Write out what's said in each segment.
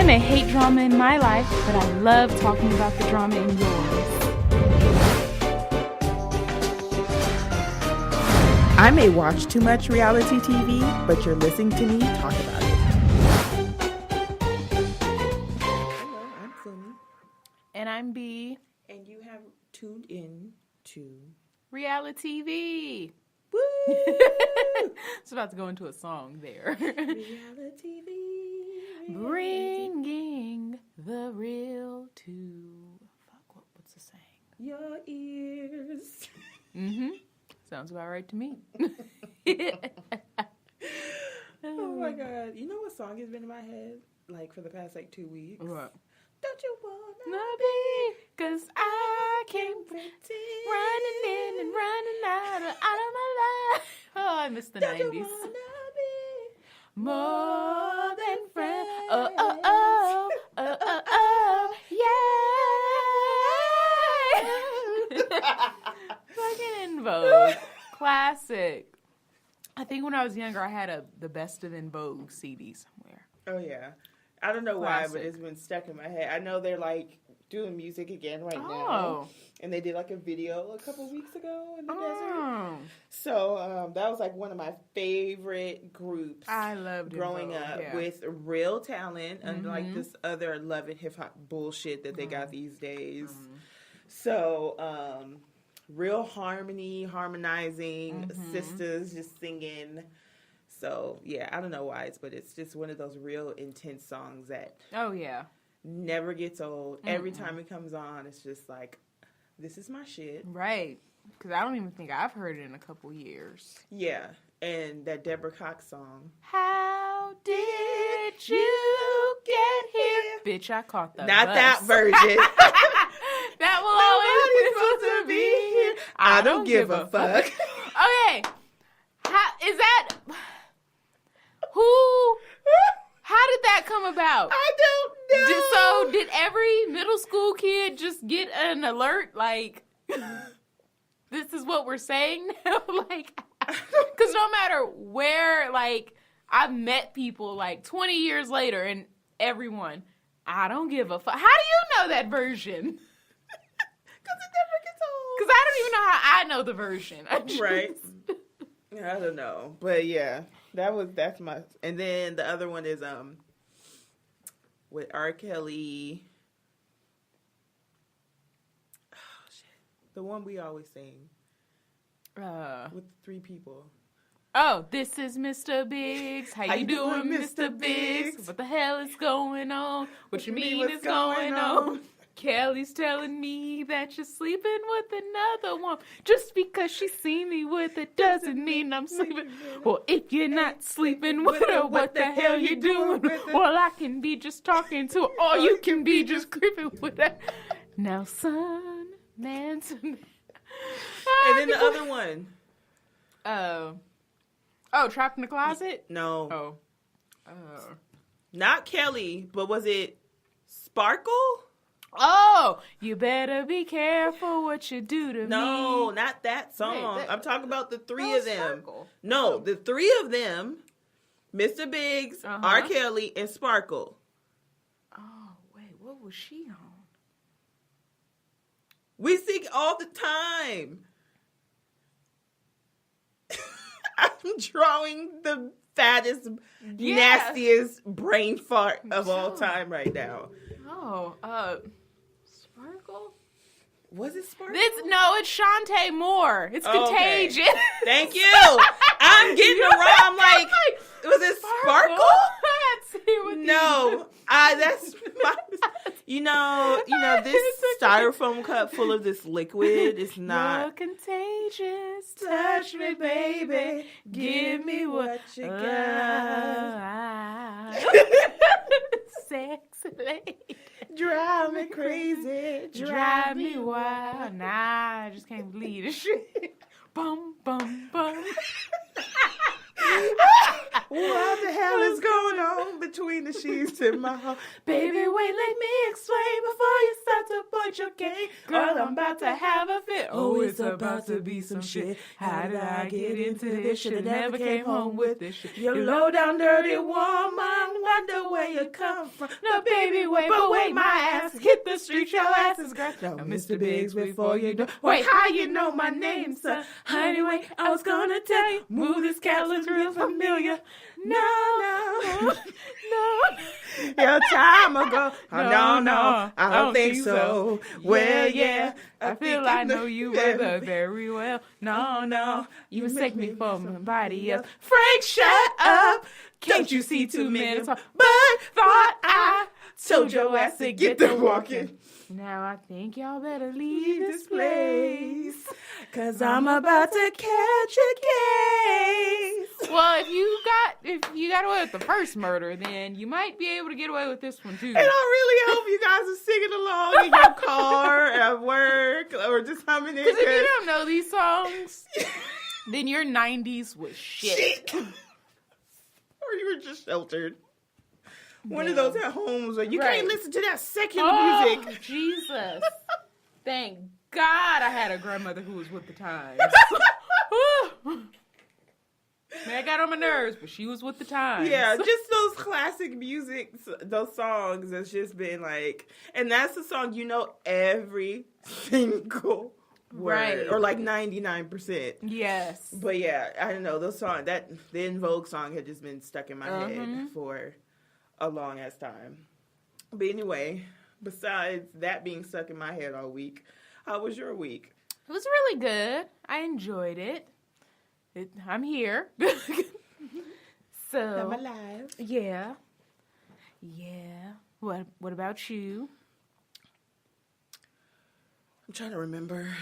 I may hate drama in my life, but I love talking about the drama in yours. I may watch too much reality TV, but you're listening to me talk about it. Hello, I'm Funmi. And I'm B. And you have tuned in to RealiTEA-V. Woo! It's about to go into a song there. RealiTEA-V. Bringing the real to... what's the saying? Your ears. Mm-hmm. Sounds about right to me. Oh my God. You know what song has been in my head? Like for the past 2 weeks? What? Don't you wanna be? 'Cause I can't pretend? running in and running out of my life. Oh, I miss the Don't 90s. you wanna be More than friends. Oh, oh, oh. Oh, oh, oh. Yeah. Fucking In Vogue. Classic. I think when I was younger, I had the Best of In Vogue CD somewhere. Oh, yeah. I don't know Classic. why, but it's been stuck in my head. I know they're doing music again right now. Oh. And they did a video a couple weeks ago in the desert. Oh. So that was one of my favorite groups. I loved growing In Vogue, up yeah. with real talent, unlike this other love and hip hop bullshit that they got these days. So real harmonizing, sisters just singing. So yeah, I don't know why, but it's just one of those real intense songs that never gets old. Every time it comes on, it's just this is my shit. Right. Because I don't even think I've heard it in a couple years. Yeah. And that Deborah Cox song. How did you get here? Bitch, I caught the Not bus. that version. That will always supposed to be here. I don't give a fuck. Okay. Is that... How did that come about? I don't know. So did every middle school kid just get an alert this is what we're saying now? Because no matter where, I've met people 20 years later and everyone, I don't give a fuck. How do you know that version? Because it never gets old. Because I don't even know how I know the version. Right. I don't know. But yeah, that's my, and then the other one is, with R. Kelly. Oh, shit. The one we always sing. With 3 people. Oh, this is Mr. Biggs. How you doing, Mr. Biggs? What the hell is going on? What you mean is going on? Kelly's telling me that you're sleeping with another one. Just because she see me with it doesn't mean I'm sleeping. Well, if you're not sleeping with her, what the hell you doing? Well, I can be just talking to her, or you can be just creeping with her. Now, son, man to man. And then the other one. Oh, Trapped in the Closet? No. Not Kelly, but was it Sparkle? Oh, you better be careful what you do to me. No, not that song. Wait, I'm talking about the 3 of them. Sparkle. No, the 3 of them, Mr. Biggs, R. Kelly, and Sparkle. Oh, wait, what was she on? We sing all the time. I'm drawing the fattest, nastiest brain fart of all time right now. Oh, Sparkle? Was it Sparkle? It's Shantae Moore. It's Contagious. Okay. Thank you. I'm getting it wrong. I'm was it Sparkle? No, that's my. This styrofoam cup full of this liquid is not. You're contagious. Touch me, baby. Give me what you got. Sexy lady. Drive me crazy. Drive me wild. Nah, I just can't believe this shit. Bum, bum, bum. What the hell is going on between the sheets in my heart? Baby, wait, let me explain before you start to point your game. Girl, I'm about to have a fit. Oh, it's about to be some shit. How did I get into this shit? I never came home with this shit. You low down dirty woman, wonder where you come from. No, baby, wait, but wait, my ass hit the street, your ass is girl. Now, Mr. Biggs, before you do. Wait, how you know my name, son? Honey, wait, I was gonna tell you. Move this cat looks real familiar. No. Your time ago. No, I don't think so. Well, yeah, I feel I know you very well. No, you mistake me for somebody else. Frank, shut up. Can't you see 2 minutes? But thought I told your ass to get to walking. Now I think y'all better leave this place. 'Cause I'm about to catch a case. Well, if you got away with the first murder, then you might be able to get away with this one too. And I really hope you guys are singing along in your car, at work, or just humming it. Because if you don't know these songs, then your 90s was shit. Or you were just sheltered. One of those at homes where you can't listen to that secular music. Jesus. Thank God I had a grandmother who was with the times. Man, I got on my nerves, but she was with the times. Yeah, just those classic music, those songs that's just been like, and that's the song you know every single word, right? Or like 99%. Yes. But yeah, I don't know, those songs, the En Vogue song had just been stuck in my head for a long ass time. But anyway, besides that being stuck in my head all week, how was your week? It was really good. I enjoyed it. I'm here. So I'm alive. Yeah. What about you? I'm trying to remember.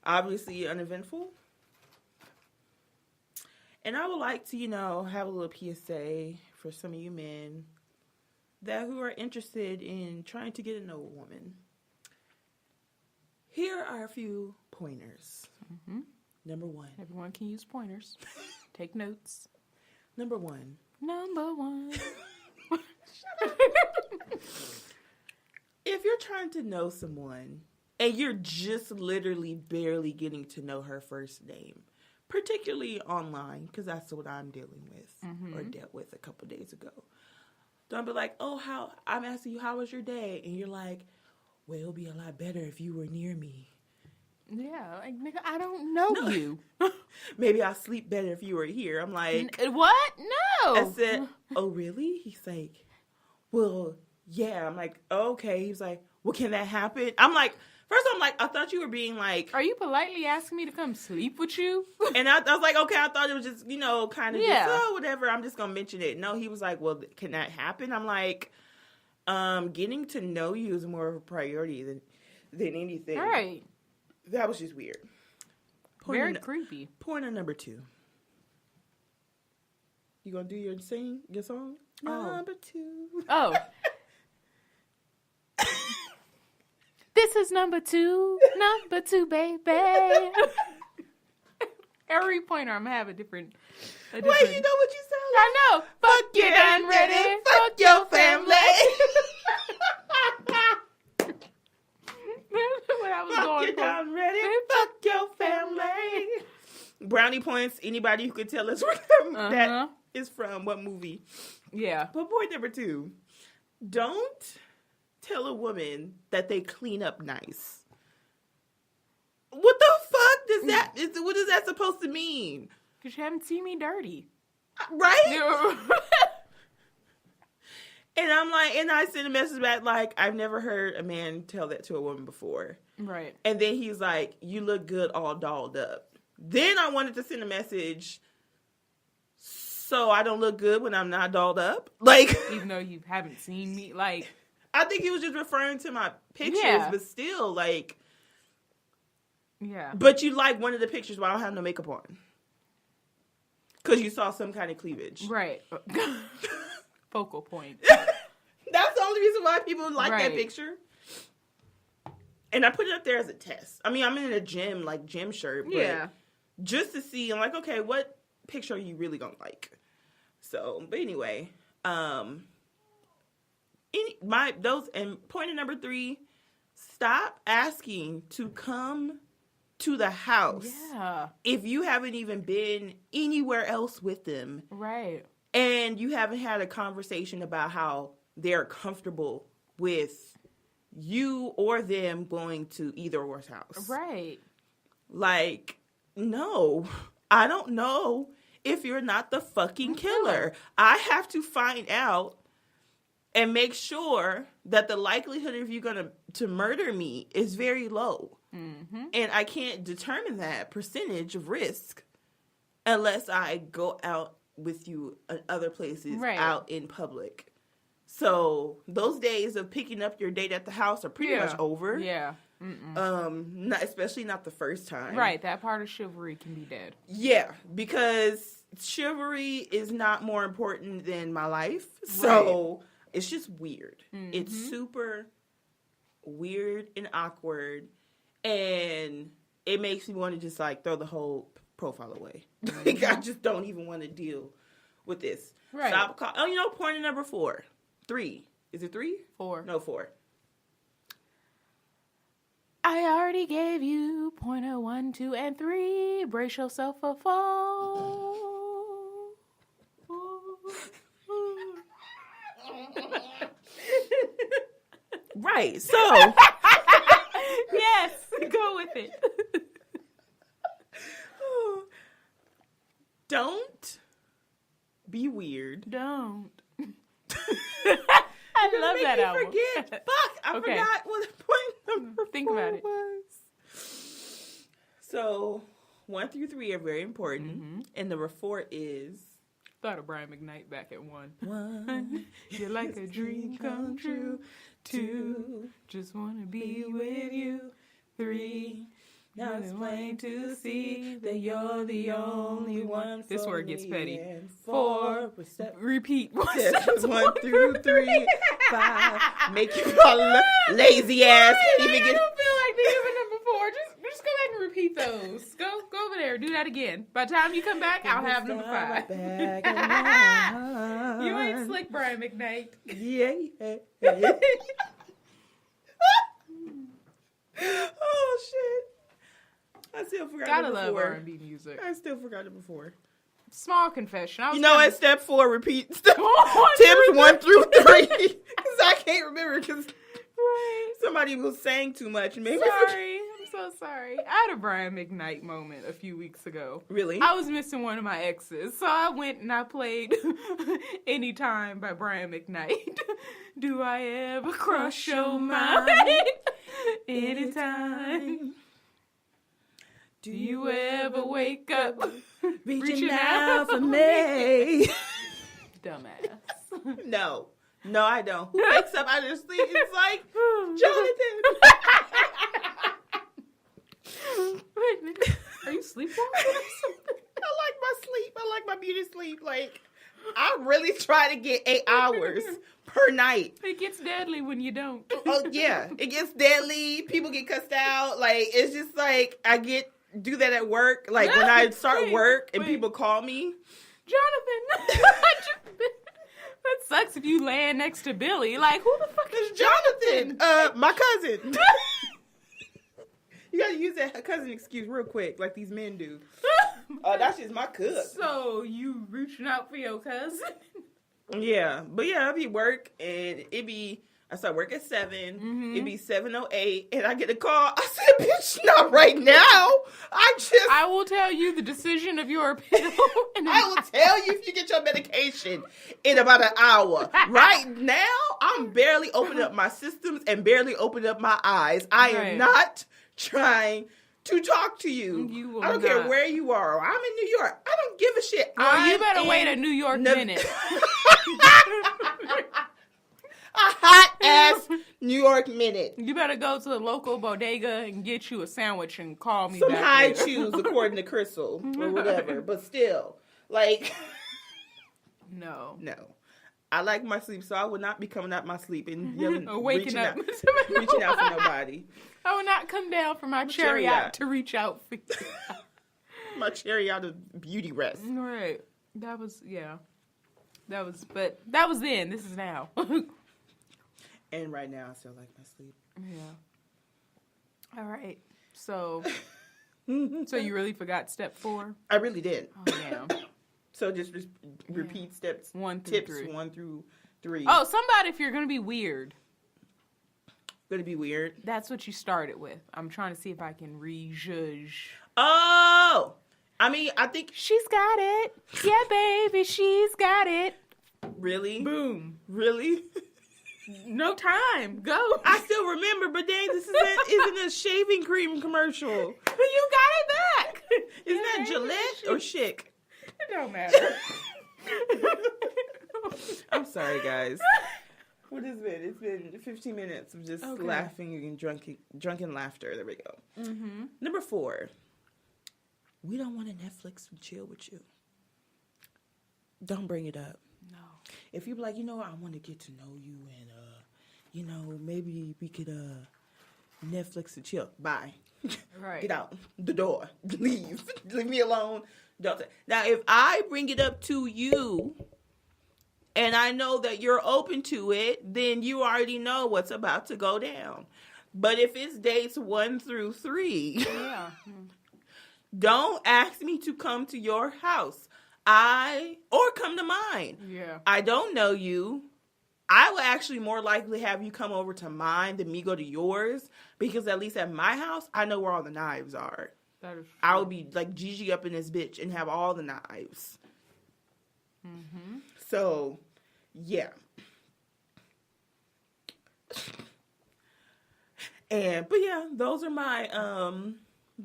Obviously uneventful. And I would like to, have a little PSA for some of you men who are interested in trying to get to know a woman. Here are a few pointers. Mm-hmm. Number 1. Everyone can use pointers. Take notes. Number 1. If you're trying to know someone and you're just literally barely getting to know her first name, particularly online, because that's what I'm dealing with or dealt with a couple days ago. Don't be like, I'm asking you, how was your day? And you're like, well, it'll be a lot better if you were near me. Yeah, like, nigga, I don't know you. Maybe I'll sleep better if you were here. I'm like... What? No! I said, oh, really? He's like, well, yeah. I'm like, okay. He's like, well, can that happen? I'm like, first I'm like, I thought you were being like... Are you politely asking me to come sleep with you? And I was like, okay, I thought it was just, kind of just, whatever. I'm just going to mention it. No, he was like, well, can that happen? I'm like, getting to know you is more of a priority than anything. All right. That was just weird. Very creepy. Pointer number 2. You gonna do your song? Number 2. Oh. This is number 2, baby. Every pointer I'm gonna have a different. Wait, you know what you sound like? I know. Fuck you done ready. Fuck your family. What I was going for. Down ready. Fuck your family. Brownie points. Anybody who could tell us where that is from, what movie? Yeah. But point number 2: don't tell a woman that they clean up nice. What the fuck does that? What is that supposed to mean? Because you haven't seen me dirty, right? And I'm like, and I sent a message back like, I've never heard a man tell that to a woman before. Right. And then he's like, you look good all dolled up. Then I wanted to send a message, so I don't look good when I'm not dolled up? Like, even though you haven't seen me, like. I think he was just referring to my pictures, but still, like. Yeah. But you like one of the pictures where I don't have no makeup on. Because you saw some kind of cleavage. Right. Focal point. That's the only reason why people like that picture. And I put it up there as a test. I mean, I'm in a gym shirt, but just to see, I'm like, okay, what picture you really gonna like. So, but anyway, and point number 3, stop asking to come to the house. Yeah. If you haven't even been anywhere else with them. Right. And you haven't had a conversation about how they're comfortable with you or them going to either or's house. Right. Like, no, I don't know if you're not the fucking killer. I have to find out and make sure that the likelihood of you going to murder me is very low. Mm-hmm. And I can't determine that percentage of risk unless I go out with you in other places out in public. So those days of picking up your date at the house are pretty much over. Yeah. Especially not the first time. Right. That part of chivalry can be dead. Yeah, because chivalry is not more important than my life. So it's just weird. Mm-hmm. It's super weird and awkward. And it makes me want to just like throw the whole profile away. Mm-hmm. Like, I just don't even want to deal with this. Right. Stop point number 4. 3. Is it 3? 4. No, 4. I already gave you point 1, 2, and 3. Brace yourself for fall. Right. So. Yes. Go with it. Don't be weird. Don't. I love that album. Forget. Fuck. I forgot what the point number Think about it. was. So 1 through 3 are very important. Mm-hmm. And number 4 is. Thought of Brian McKnight back at 1. 1. You're like a dream come true. 2. Just wanna be with you. 3. Now it's plain to see that you're the only one. This where it gets petty. 4. Repeat. 1 through 3. 5. Make you call lazy ass. I don't feel like doing number 4. Just go back and repeat those. Go over there. Do that again. By the time you come back, I'll have number 5. You ain't slick, Brian McKnight. Yeah. Oh shit. I still forgot Gotta it before. love R&B music. I still forgot it before. Small confession. At step 4, repeat tips 1 through 3. Because I can't remember because somebody was saying too much. I'm so sorry. I had a Brian McKnight moment a few weeks ago. Really? I was missing one of my exes, so I went and I played Anytime by Brian McKnight. Do I ever cross your mind? Anytime. Do you ever wake up reaching out for me? Dumbass. No, I don't. Who wakes up out of sleep? It's like, Jonathan. Wait a minute. Are you sleepwalking or something? I like my sleep. I like my beauty sleep. Like, I really try to get 8 hours per night. It gets deadly when you don't. Oh, yeah. It gets deadly. People get cussed out. Like, it's just like, do that at work. Like, when I start work and people call me. Jonathan. That sucks if you land next to Billy. Like, who the fuck is Jonathan? My cousin. You gotta use that cousin excuse real quick, like these men do. That's just my cousin. So, you reaching out for your cousin? Yeah. But yeah, it'd be work, and I start work at 7. Mm-hmm. It'd be 7:08, and I get a call. I said, bitch, not right now. I will tell you the decision of your pill. I will tell you if you get your medication in about an hour. Right now, I'm barely opening up my systems and barely opening up my eyes. I am not trying to talk to you. I don't care where you are. I'm in New York. I don't give a shit. Well, you better wait a New York minute. A hot ass New York minute. You better go to the local bodega and get you a sandwich and call me some back. Some high chews, according to Crystal, or whatever. But still, like, no. I like my sleep, so I would not be coming out my sleep and yelling, reaching out for nobody. I would not come down from my chariot to reach out for you. My cherry out of beauty rest. Right. That was, yeah. But that was then. This is now. And right now, I still like my sleep. Yeah. All right. So you really forgot step 4? I really did. Oh, damn. So just repeat steps. 1 through tips 3. 1 through 3. Oh, somebody, if you're going to be weird. Gonna be weird. That's what you started with. I'm trying to see if I can rejudge. Oh! I mean, I think... She's got it. Yeah, baby, she's got it. Really? Boom. Really? No time. Go. I still remember, but dang, this isn't a shaving cream commercial. You got it back. Isn't that Gillette or Chic? It don't matter. I'm sorry, guys. What has been? It's been 15 minutes of just laughing and drunken laughter. There we go. Mm-hmm. Number 4. We don't want to Netflix and chill with you. Don't bring it up. No. If you're like, I want to get to know you and, maybe we could Netflix and chill. Bye. Right. Get out the door. Leave. Leave me alone. Don't. Now, if I bring it up to you and I know that you're open to it, then you already know what's about to go down. But if it's dates 1 through 3, Yeah. don't ask me to come to your house. Or come to mine. Yeah. I don't know you. I will actually more likely have you come over to mine than me go to yours, because at least at my house, I know where all the knives are. That is true. I would be like Gigi up in this bitch and have all the knives. Mm-hmm. So, yeah. But yeah, those are my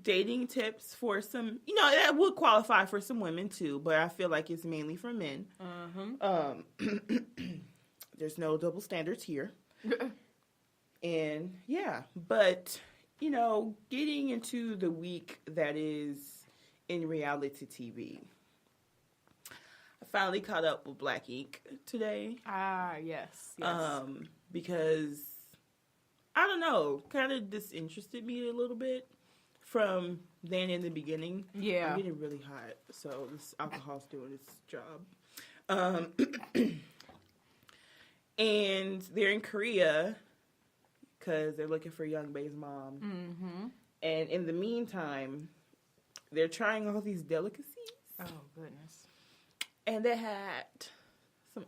dating tips for some, that would qualify for some women too, but I feel like it's mainly for men. There's no double standards here. And yeah, but getting into the week that is in reality TV. I finally caught up with Black Ink today. Yes. Because I don't know, kind of disinterested me a little bit from then in the beginning. Yeah. I'm getting really hot, so this alcohol's doing its job. And they're in Korea because they're looking for Young Bae's mom. Mm-hmm. And in the meantime, they're trying all these delicacies. Oh, goodness. And they had some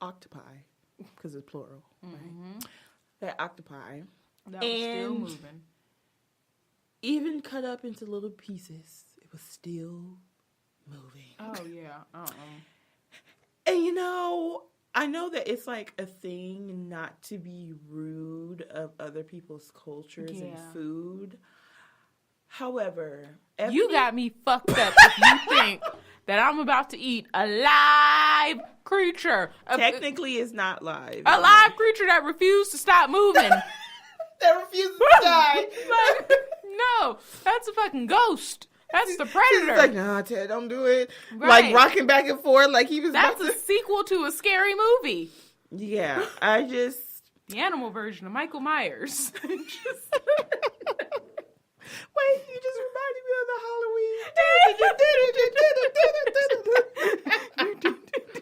octopi, because it's plural. Mm-hmm. Right? They had octopi. That was still moving. Even cut up into little pieces, it was still moving. Oh, yeah. And I know that it's like a thing not to be rude of other people's cultures and food. However, you got me fucked up if you think that I'm about to eat a live creature. Technically, it's not live. A live creature that refused to stop moving. That refuses to die. No, that's a fucking ghost. That's the Predator. He's like, nah, Ted, don't do it. Right. Like rocking back and forth like he was That's a sequel to a scary movie. Yeah, The animal version of Michael Myers. Wait, you just reminded me of the Halloween.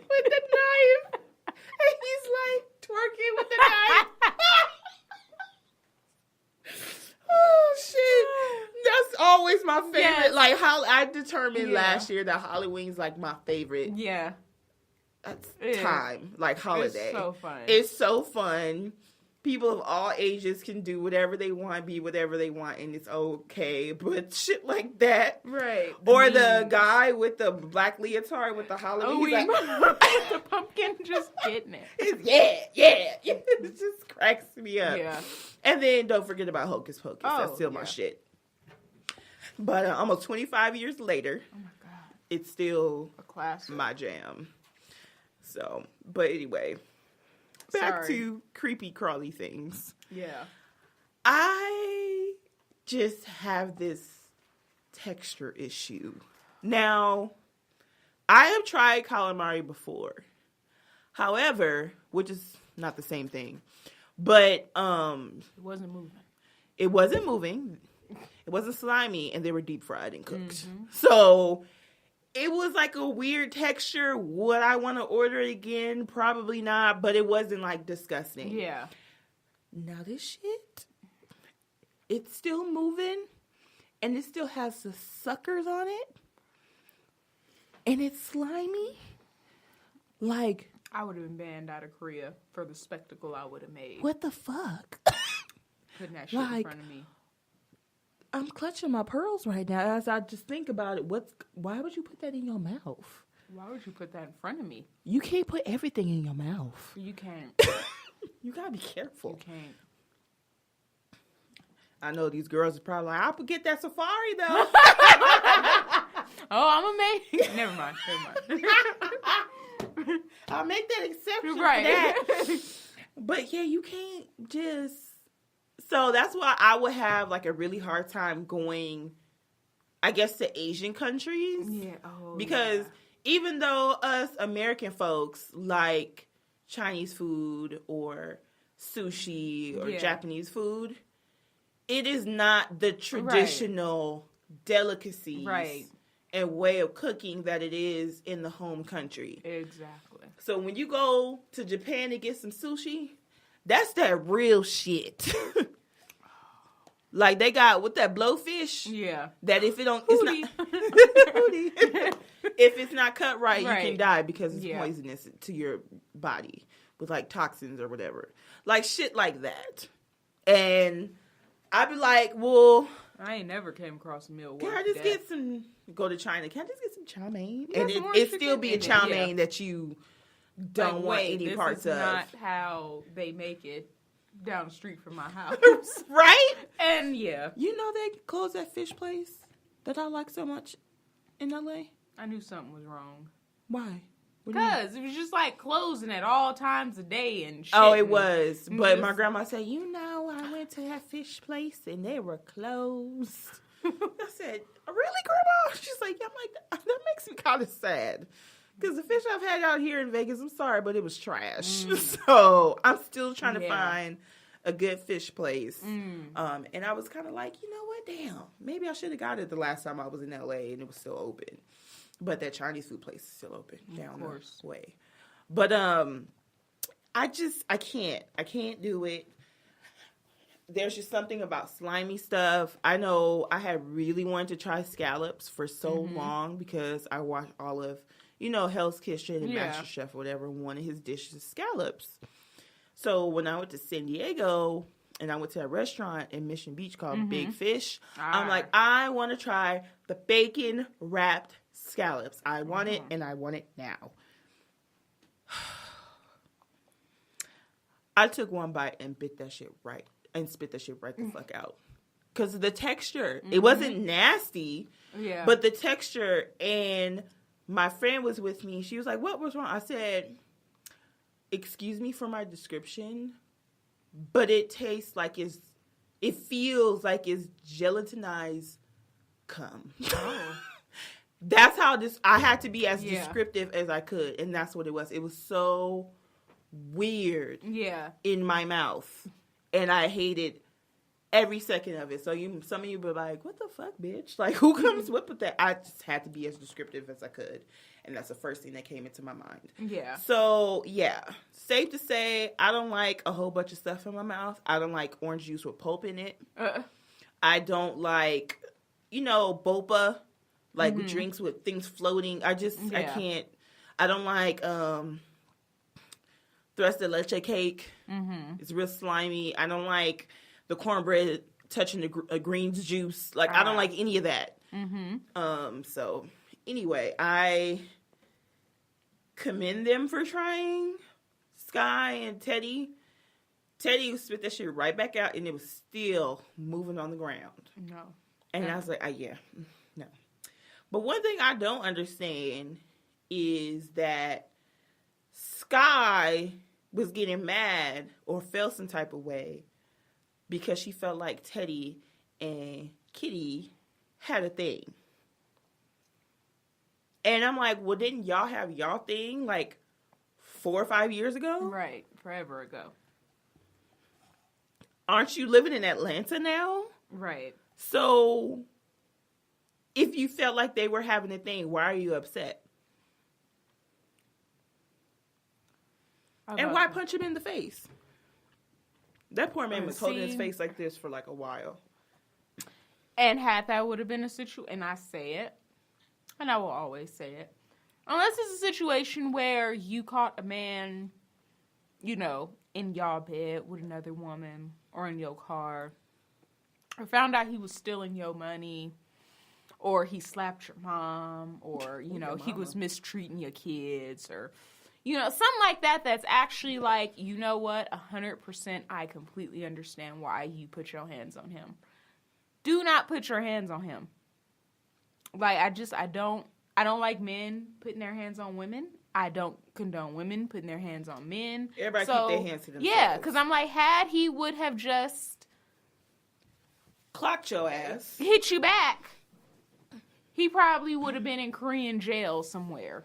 With the knife. And he's like twerking with the knife. Oh, shit. That's always my favorite. Yes. Like, how I determined last year that Halloween's like my favorite. Yeah. That's time. Like, holiday. It's so fun. It's so fun. People of all ages can do whatever they want, be whatever they want, and it's okay. But shit like that. Right. Or the guy with the black leotard with the Halloween. He's like, the pumpkin just getting it. Yeah. It just cracks me up. Yeah. And then don't forget about Hocus Pocus. Oh, That's still my shit. But almost 25 years later, oh my God, it's still a classic. My jam. So, but anyway, back to creepy crawly things. Yeah. I just have this texture issue. Now, I have tried calamari before. However, which is not the same thing. But it wasn't moving. It wasn't moving. It wasn't slimy, and they were deep fried and cooked. So it was like a weird texture. Would I want to order it again? Probably not, but it wasn't like disgusting. Yeah. Now this shit, it's still moving, and it still has the suckers on it, and it's slimy. Like, I would have been banned out of Korea for the spectacle I would have made. what the fuck? Putting that shit in front of me. I'm clutching my pearls right now as I just think about it. Why would you put that in your mouth? Why would you put that in front of me? You can't put everything in your mouth. You can't. You gotta be careful. You can't. I know these girls are probably like, I'll get that safari though. Oh, I'm a maid. Never mind. I'll make that exception for Right. that. But yeah, you can't just. So that's why I would have like a really hard time going, I guess, to Asian countries. Yeah. Oh, because even though us American folks like Chinese food or sushi or Japanese food, it is not the traditional delicacies and way of cooking that it is in the home country. Exactly. So when you go to Japan to get some sushi, that's that real shit. Like they got with that blowfish. Yeah. That if it don't, Hootie. it's not. If it's not cut right, you can die because it's poisonous to your body with like toxins or whatever. Like shit like that. And I'd be like, well, I ain't never came across a meal. Can I just get some? Go to China. Can I just get some chow mein? Yeah, and it still be a chow mein that you don't want any parts of. This is not how they make it down the street from my house, right? And you know they closed that fish place that I like so much in LA. I knew something was wrong. Why? Because it was just like closing at all times of day and shit. Oh, it was. But my grandma said, I went to that fish place and they were closed. I said, really, Grandma? She's like, yeah. I'm like, that makes me kind of sad. Because the fish I've had out here in Vegas, I'm sorry, but it was trash. So I'm still trying to find a good fish place. And I was kind of like, you know what? Damn. Maybe I should have got it the last time I was in LA and it was still open. But that Chinese food place is still open down the way. But I can't do it. There's just something about slimy stuff. I know I had really wanted to try scallops for so long because I watched all of, Hell's Kitchen and MasterChef or whatever. One of his dishes is scallops. So when I went to San Diego and I went to a restaurant in Mission Beach called Big Fish, I'm like, I want to try the bacon wrapped scallops. I want it, and I want it now. I took one bite and spit that shit right the fuck out. Because the texture, it wasn't nasty, but the texture, and my friend was with me. She was like, what was wrong? I said, excuse me for my description, but it tastes like it feels like it's gelatinized cum. Oh. That's how I had to be as descriptive as I could, and that's what it was. It was so weird in my mouth, and I hated every second of it. So some of you were like, what the fuck, bitch? Like, who comes with that? I just had to be as descriptive as I could, and that's the first thing that came into my mind. Yeah. So, safe to say, I don't like a whole bunch of stuff in my mouth. I don't like orange juice with pulp in it. I don't like, boba. Like with drinks with things floating. I can't. I don't like tres de leche cake. It's real slimy. I don't like the cornbread touching the greens juice. Like, I don't like any of that. So, anyway, I commend them for trying. Sky and Teddy. Teddy spit that shit right back out, and it was still moving on the ground. No. And I was like, no. But one thing I don't understand is that Sky was getting mad or felt some type of way because she felt like Teddy and Kitty had a thing. And I'm like, well, didn't y'all have y'all thing like 4 or 5 years ago? Right, forever ago. Aren't you living in Atlanta now? Right. So, if you felt like they were having a thing, why are you upset? And why punch him in the face? That poor man was holding his face like this for like a while. And had that would have been a situation, and I say it, and I will always say it, unless it's a situation where you caught a man, you know, in your bed with another woman or in your car, or found out he was stealing your money, or he slapped your mom, or, you know, he was mistreating your kids, or, you know, something like that that's actually like, you know what, 100% I completely understand why you put your hands on him. Do not put your hands on him. Like, I don't like men putting their hands on women. I don't condone women putting their hands on men. Everybody keep their hands to themselves. Yeah, because I'm like, had he would have just clocked your ass, hit you back, he probably would have been in Korean jail somewhere.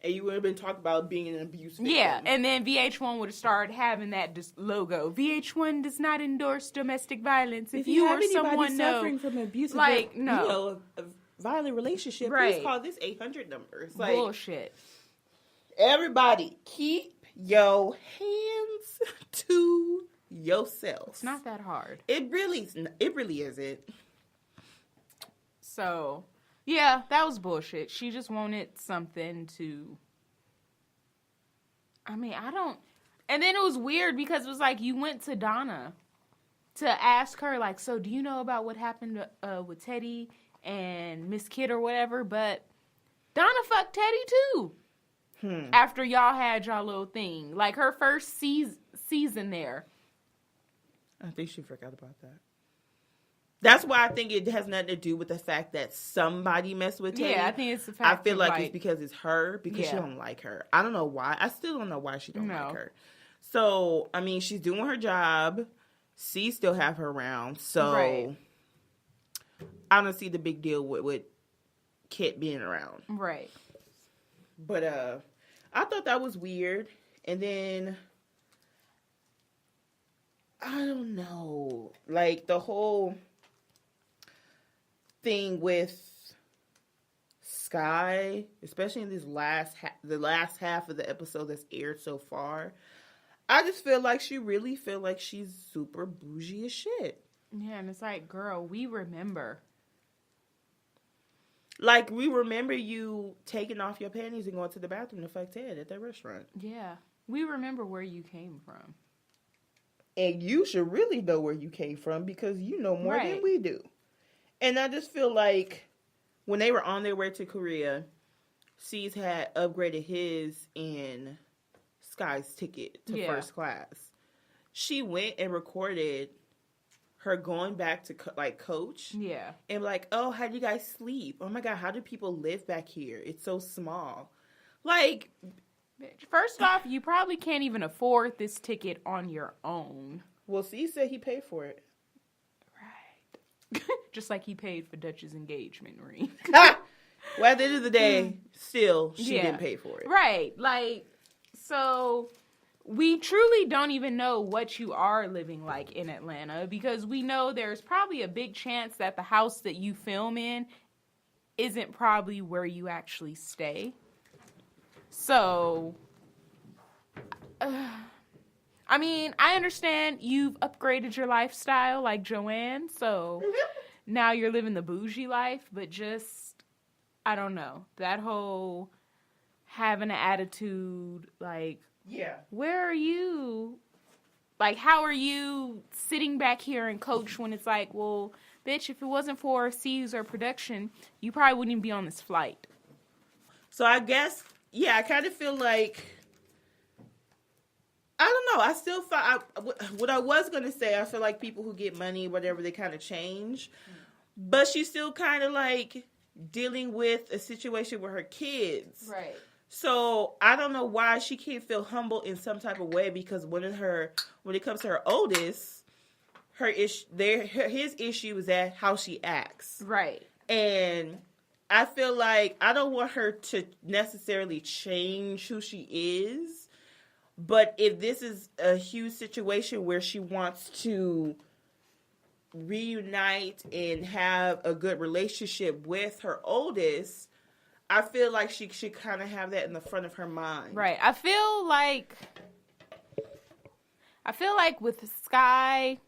And you would have been talking about being an abuse victim. Yeah, and then VH1 would have started having that logo. VH1 does not endorse domestic violence. If you or someone suffering from abusive, like, no. You know, a violent relationship, please call this 800 number. It's like, bullshit. Everybody, keep your hands to yourself. It's not that hard. It really isn't. So, yeah, that was bullshit. She just wanted something to... I mean, I don't... And then it was weird because it was like you went to Donna to ask her, like, so do you know about what happened with Teddy and Miss Kid or whatever? But Donna fucked Teddy too. After y'all had y'all little thing. Like, her first season there. I think she forgot about that. That's why I think it has nothing to do with the fact that somebody messed with Teddy. Yeah, I think it's the fact I feel like it's because it's her, because she Yeah. don't like her. I don't know why. I still don't know why she don't like her. So, I mean, she's doing her job. C still have her around. So, Right. I don't see the big deal with Kit being around. Right. But I thought that was weird. And then, I don't know. Like, the whole thing with Sky, especially in this the last half of the episode that's aired so far, I just feel like she's super bougie as shit. Yeah, and it's like, girl, we remember. Like, we remember you taking off your panties and going to the bathroom to fuck Ted at that restaurant. Yeah. We remember where you came from. And you should really know where you came from because you know more than we do. And I just feel like when they were on their way to Korea, C's had upgraded his and Sky's ticket to first class. She went and recorded her going back to coach. Yeah. And like, oh, how do you guys sleep? Oh my God, how do people live back here? It's so small. Like, first off, you probably can't even afford this ticket on your own. Well, C said he paid for it. Right. Just like he paid for Dutch's engagement ring. Well, at the end of the day, still, she didn't pay for it. Right. Like, so we truly don't even know what you are living like in Atlanta because we know there's probably a big chance that the house that you film in isn't probably where you actually stay. So, I mean, I understand you've upgraded your lifestyle like Joanne, so now you're living the bougie life, but just, I don't know, that whole having an attitude, like, where are you? Like, how are you sitting back here and coach when it's like, well, bitch, if it wasn't for C's or production, you probably wouldn't even be on this flight. So I guess, yeah, I kind of feel like, I don't know. I still feel, what I was going to say, I feel like people who get money, whatever, they kind of change. But she's still kind of like dealing with a situation with her kids. Right. So I don't know why she can't feel humble in some type of way because when it comes to her oldest, his issue is at how she acts. Right. And I feel like I don't want her to necessarily change who she is, but if this is a huge situation where she wants to reunite and have a good relationship with her oldest, I feel like she should kind of have that in the front of her mind. Right. I feel like with Sky,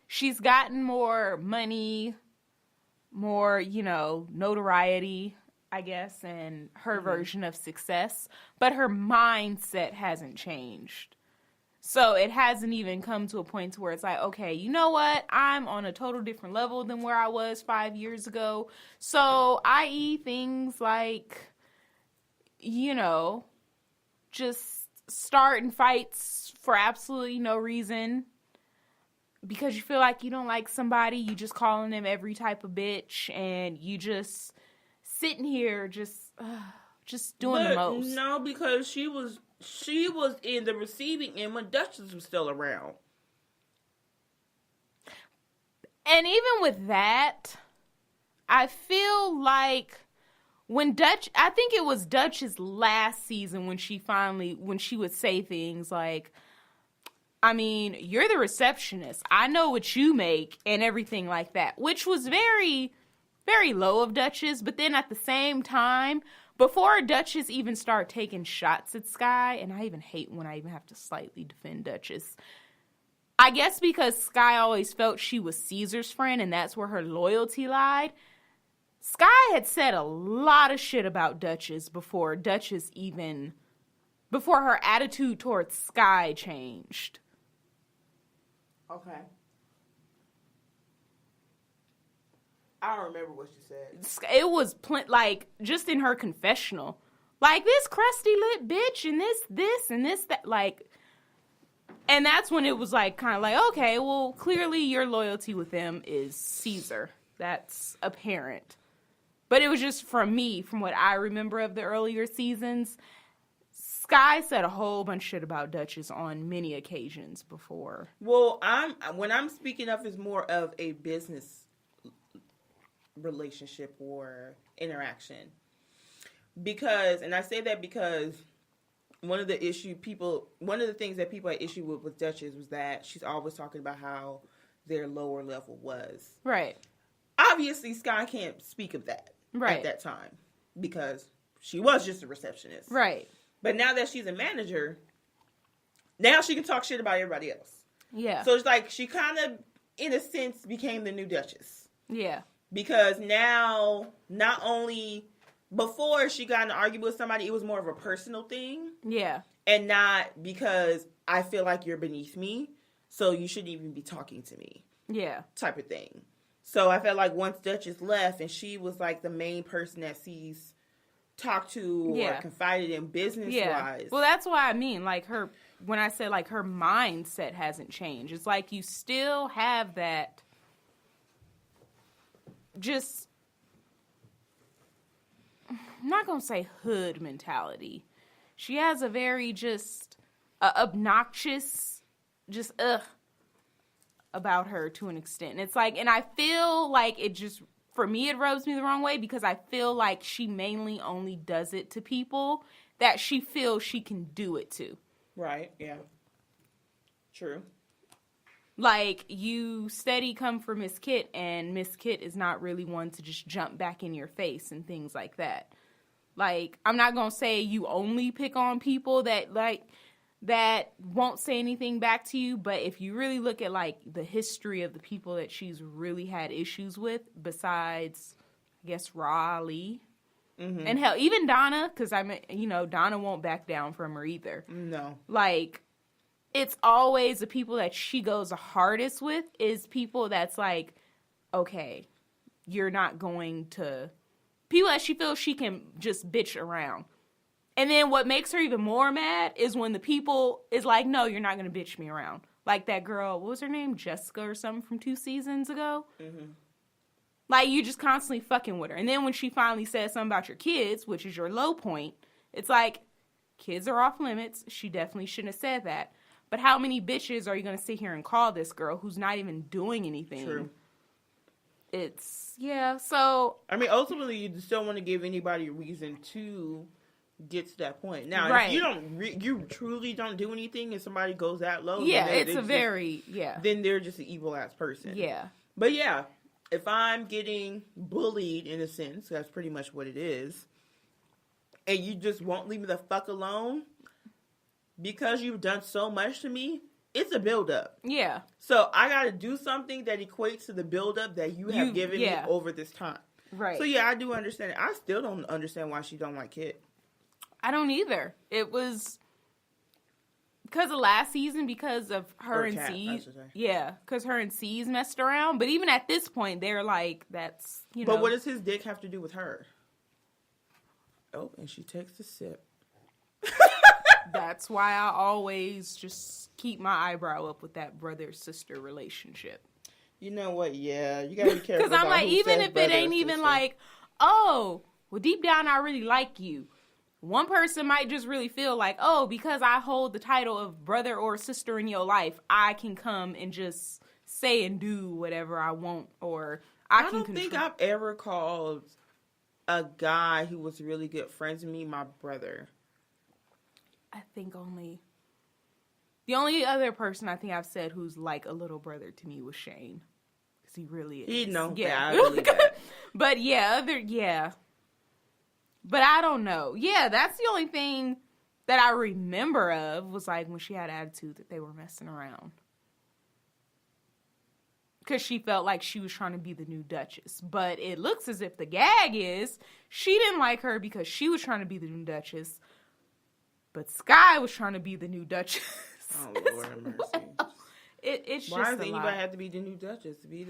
she's gotten more money, more, notoriety, I guess, and her version of success, but her mindset hasn't changed. So it hasn't even come to a point to where it's like, okay, you know what? I'm on a total different level than where I was 5 years ago. So, i.e. things like, just starting fights for absolutely no reason. Because you feel like you don't like somebody, you just calling them every type of bitch, and you just sitting here just doing the most. No, because she was in the receiving end when Duchess was still around. And even with that, I feel like I think it was Dutch's last season when she would say things like, I mean, you're the receptionist. I know what you make and everything like that, which was very, very low of Duchess. But then at the same time, before Duchess even started taking shots at Sky, and I even hate when I even have to slightly defend Duchess, I guess because Sky always felt she was Caesar's friend and that's where her loyalty lied, Sky had said a lot of shit about Duchess before her attitude towards Sky changed. Okay. I don't remember what she said. It was just in her confessional. Like, this crusty lip bitch and this and this, that, like. And that's when it was like, kind of like, okay, well, clearly your loyalty with them is Caesar. That's apparent. But it was just from what I remember of the earlier seasons. Sky said a whole bunch of shit about Duchess on many occasions before. Well, when I'm speaking of is more of a business relationship or interaction. And I say that because one of the things that people had issue with Duchess was that she's always talking about how their lower level was. Right. Obviously, Sky can't speak of that at that time because she was just a receptionist. Right. But now that she's a manager, now she can talk shit about everybody else. Yeah. So it's like she kind of, in a sense, became the new Duchess. Yeah. Because now, not only before she got in an argument with somebody, it was more of a personal thing. Yeah. And not because I feel like you're beneath me, so you shouldn't even be talking to me. Yeah. Type of thing. So I felt like once Duchess left and she was like the main person that C's talked to or confided in business-wise. Well, that's why I mean, like, when I said, like, her mindset hasn't changed. It's like you still have that just, I'm not going to say hood mentality. She has a very just obnoxious, just about her to an extent. And it's like, and I feel like it just, for me, it rubs me the wrong way because I feel like she mainly only does it to people that she feels she can do it to. Right, yeah. True. Like, you steady come for Miss Kit, and Miss Kit is not really one to just jump back in your face and things like that. Like, I'm not going to say you only pick on people that won't say anything back to you, but if you really look at, like, the history of the people that she's really had issues with, besides, I guess, Raleigh, and hell, even Donna, because, Donna won't back down from her either. No. Like, it's always the people that she goes the hardest with is people that's like, okay, you're not going to... People that she feels she can just bitch around. And then what makes her even more mad is when the people is like, no, you're not going to bitch me around. Like that girl, what was her name? Jessica or something from 2 seasons ago? Mm-hmm. Like, you just constantly fucking with her. And then when she finally says something about your kids, which is your low point, it's like, kids are off limits. She definitely shouldn't have said that. But how many bitches are you going to sit here and call this girl who's not even doing anything? True. So... I mean, ultimately, you just don't want to give anybody a reason to get to that point. Now, if you truly don't do anything and somebody goes that low... Yeah, then they're just an evil-ass person. Yeah. But yeah, if I'm getting bullied in a sense, that's pretty much what it is, and you just won't leave me the fuck alone because you've done so much to me, it's a buildup. Yeah. So I got to do something that equates to the buildup that you have given me over this time. Right. So yeah, I do understand it. I still don't understand why she don't like Kit. I don't either. It was because of last season, because of her and C's. Yeah, because her and C's messed around. But even at this point, they're like, that's, you know. But what does his dick have to do with her? Oh, and she takes a sip. That's why I always just keep my eyebrow up with that brother-sister relationship. You know what? Yeah, you gotta be careful. Because I'm like, even if it ain't even like, oh, well, deep down I really like you. One person might just really feel like, oh, because I hold the title of brother or sister in your life, I can come and just say and do whatever I want, or I don't think I've ever called a guy who was really good friends with me my brother. I think the only other person I think I've said who's like a little brother to me was Shane. Because he really is. He knows yeah. that. But But I don't know. Yeah, that's the only thing that I remember of was like when she had attitude that they were messing around. Because she felt like she was trying to be the new Duchess. But it looks as if the gag is she didn't like her because she was trying to be the new Duchess. But Sky was trying to be the new Duchess. Oh, Lord have mercy. It's Why just does anybody have to be the new Duchess? Be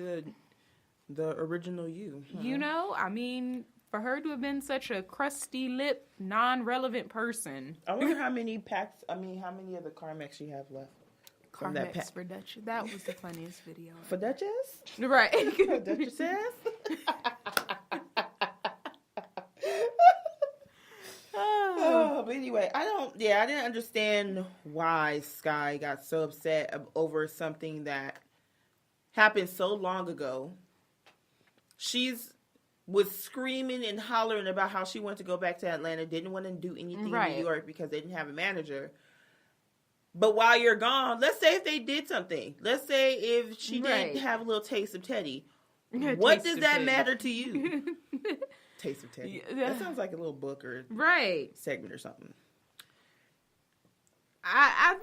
the original you. Huh? You know, I mean, for her to have been such a crusty lip, non-relevant person. I wonder how many of the Carmex you have left. Carmex for Duchess. That was the funniest video. For Duchess? Right. For Duchesses? But anyway, I didn't understand why Sky got so upset over something that happened so long ago. Was screaming and hollering about how she wanted to go back to Atlanta, didn't want to do anything in New York because they didn't have a manager. But while you're gone, let's say if they did something. Let's say if she did have a little taste of Teddy. What does that matter to you? Taste of Teddy. That sounds like a little book or segment or something. I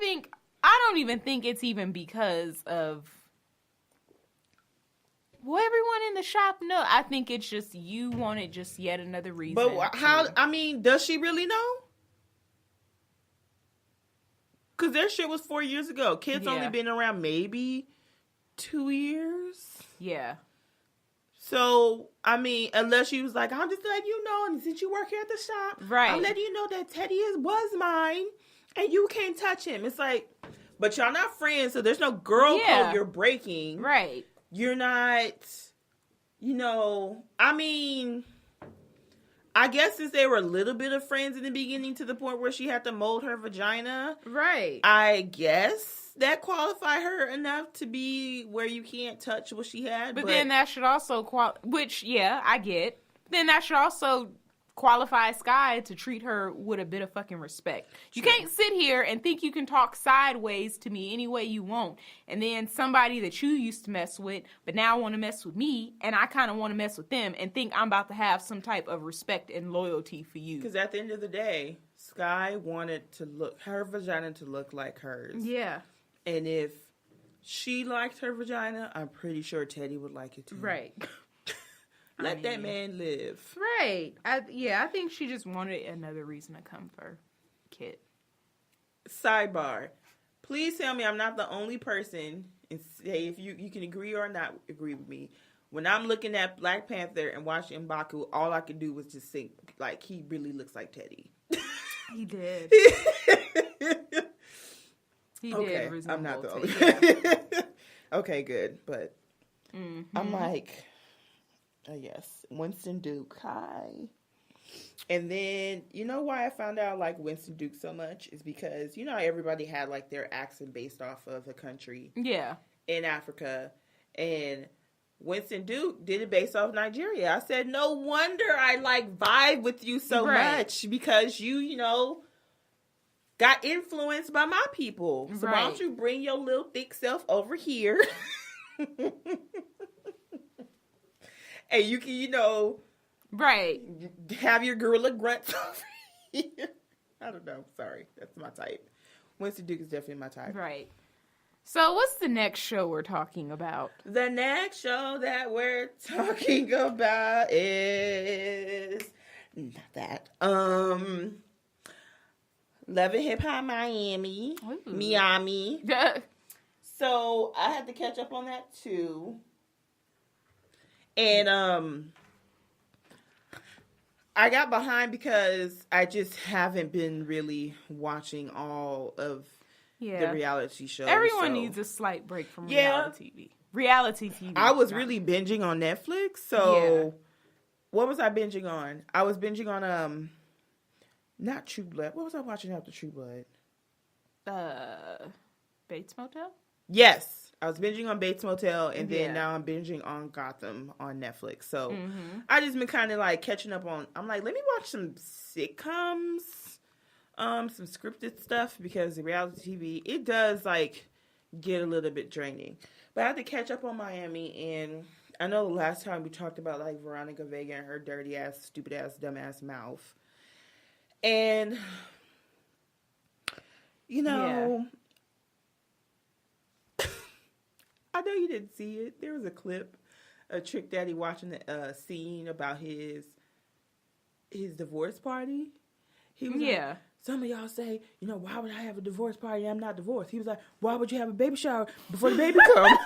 don't even think it's even because of everyone in the shop know. I think it's just you wanted just yet another reason. But does she really know? Because their shit was 4 years ago. Kid's only been around maybe 2 years. Yeah. So, unless she was like, I'm just letting you know, and since you work here at the shop, I'm letting you know that Teddy was mine, and you can't touch him. It's like, but y'all not friends, so there's no girl code you're breaking. Right. You're not, I guess since they were a little bit of friends in the beginning to the point where she had to mold her vagina. Right. I guess that qualified her enough to be where you can't touch what she had. But then that should also I get. Then that should also qualify Sky to treat her with a bit of fucking respect. You can't sit here and think you can talk sideways to me any way you want. And then somebody that you used to mess with, but now want to mess with me, and I kind of want to mess with them and think I'm about to have some type of respect and loyalty for you. Because at the end of the day, Sky wanted her vagina to look like hers. Yeah. And if she liked her vagina, I'm pretty sure Teddy would like it too. Right. Let that man live. Right. I think she just wanted another reason to come for Kit. Sidebar. Please tell me I'm not the only person, and say if you can agree or not agree with me. When I'm looking at Black Panther and watching M'Baku, all I could do was just think, like, he really looks like Teddy. He did. He okay, did. I'm not the only. Okay, good. But I'm like, yes, Winston Duke. Hi. And then, you know why I found out I like Winston Duke so much is because, everybody had like their accent based off of a country. Yeah. In Africa. And Winston Duke did it based off Nigeria. I said, no wonder I vibe with you so much because you got influenced by my people. So why don't you bring your little thick self over here? And you can, you know, right, have your gorilla grunts over here. I don't know. Sorry. That's my type. Winston Duke is definitely my type. right. So what's the next show we're talking about? The next show that we're talking about is not that. Love and Hip Hop Miami. Ooh. Miami. So I had to catch up on that too. And I got behind because I just haven't been really watching all of the reality shows. Everyone needs a slight break from reality TV. Reality TV. I was really binging on Netflix. So what was I binging on? I was binging on not True Blood. What was I watching after True Blood? Bates Motel? Yes. I was binging on Bates Motel, and then now I'm binging on Gotham on Netflix. So I just been kind of like catching up on. I'm like, let me watch some sitcoms, some scripted stuff, because the reality TV, it does like get a little bit draining. But I had to catch up on Miami, and I know the last time we talked about like Veronica Vega and her dirty ass, stupid ass, dumb ass mouth, and you know. Yeah. I know you didn't see it. There was a clip of Trick Daddy watching the scene about his divorce party. He was like, some of y'all say, you know, why would I have a divorce party? I'm not divorced. He was like, why would you have a baby shower before the baby comes?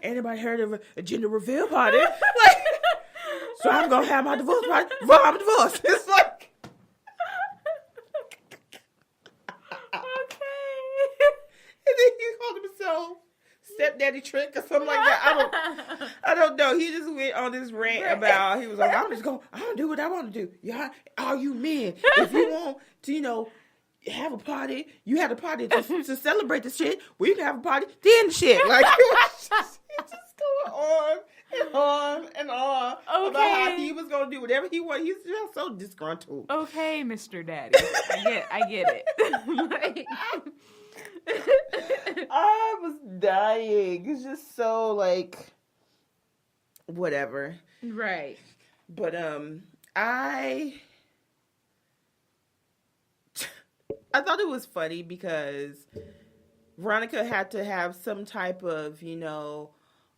Anybody heard of a gender reveal party? Like, so I'm gonna have my divorce party before I'm divorced. It's like. Stepdaddy Trick or something like that. I don't know. He just went on this rant about, he was like, I'm gonna do what I want to do. Yeah, all you men, if you want to, you know, have a party, you had a party to celebrate the shit. Well, you can have a party to end the shit. Like, it just going on and on and on about how he was gonna do whatever he wanted. He's just so disgruntled. Okay, Mr. Daddy, I get it. Like, I was dying. It's just so like whatever. Right. But I thought it was funny because Veronica had to have some type of, you know,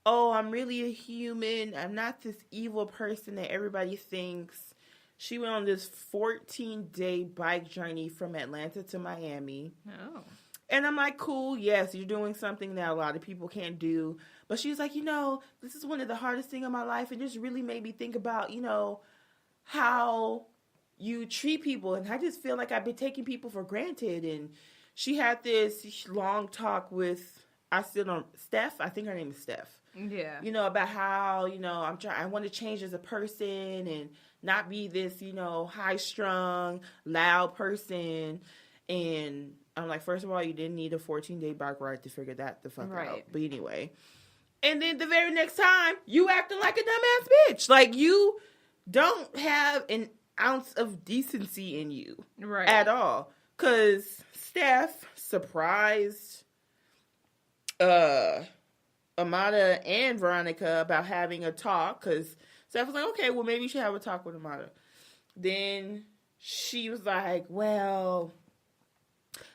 oh, I'm really a human. I'm not this evil person that everybody thinks. She went on this 14-day bike journey from Atlanta to Miami. Oh. And I'm like, cool, yes, you're doing something that a lot of people can't do. But she's like, you know, this is one of the hardest things in my life. And just really made me think about, you know, how you treat people. And I just feel like I've been taking people for granted. And she had this long talk with, Steph. I think her name is Steph. Yeah. You know, about how, you know, I want to change as a person and not be this, you know, high-strung, loud person. And I'm like, first of all, you didn't need a 14-day bike ride to figure that the fuck out. But anyway. And then the very next time, you acting like a dumbass bitch. Like, you don't have an ounce of decency in you. Right. At all. Because Steph surprised Amada and Veronica about having a talk. Because Steph was like, okay, well, maybe you should have a talk with Amada. Then she was like, well,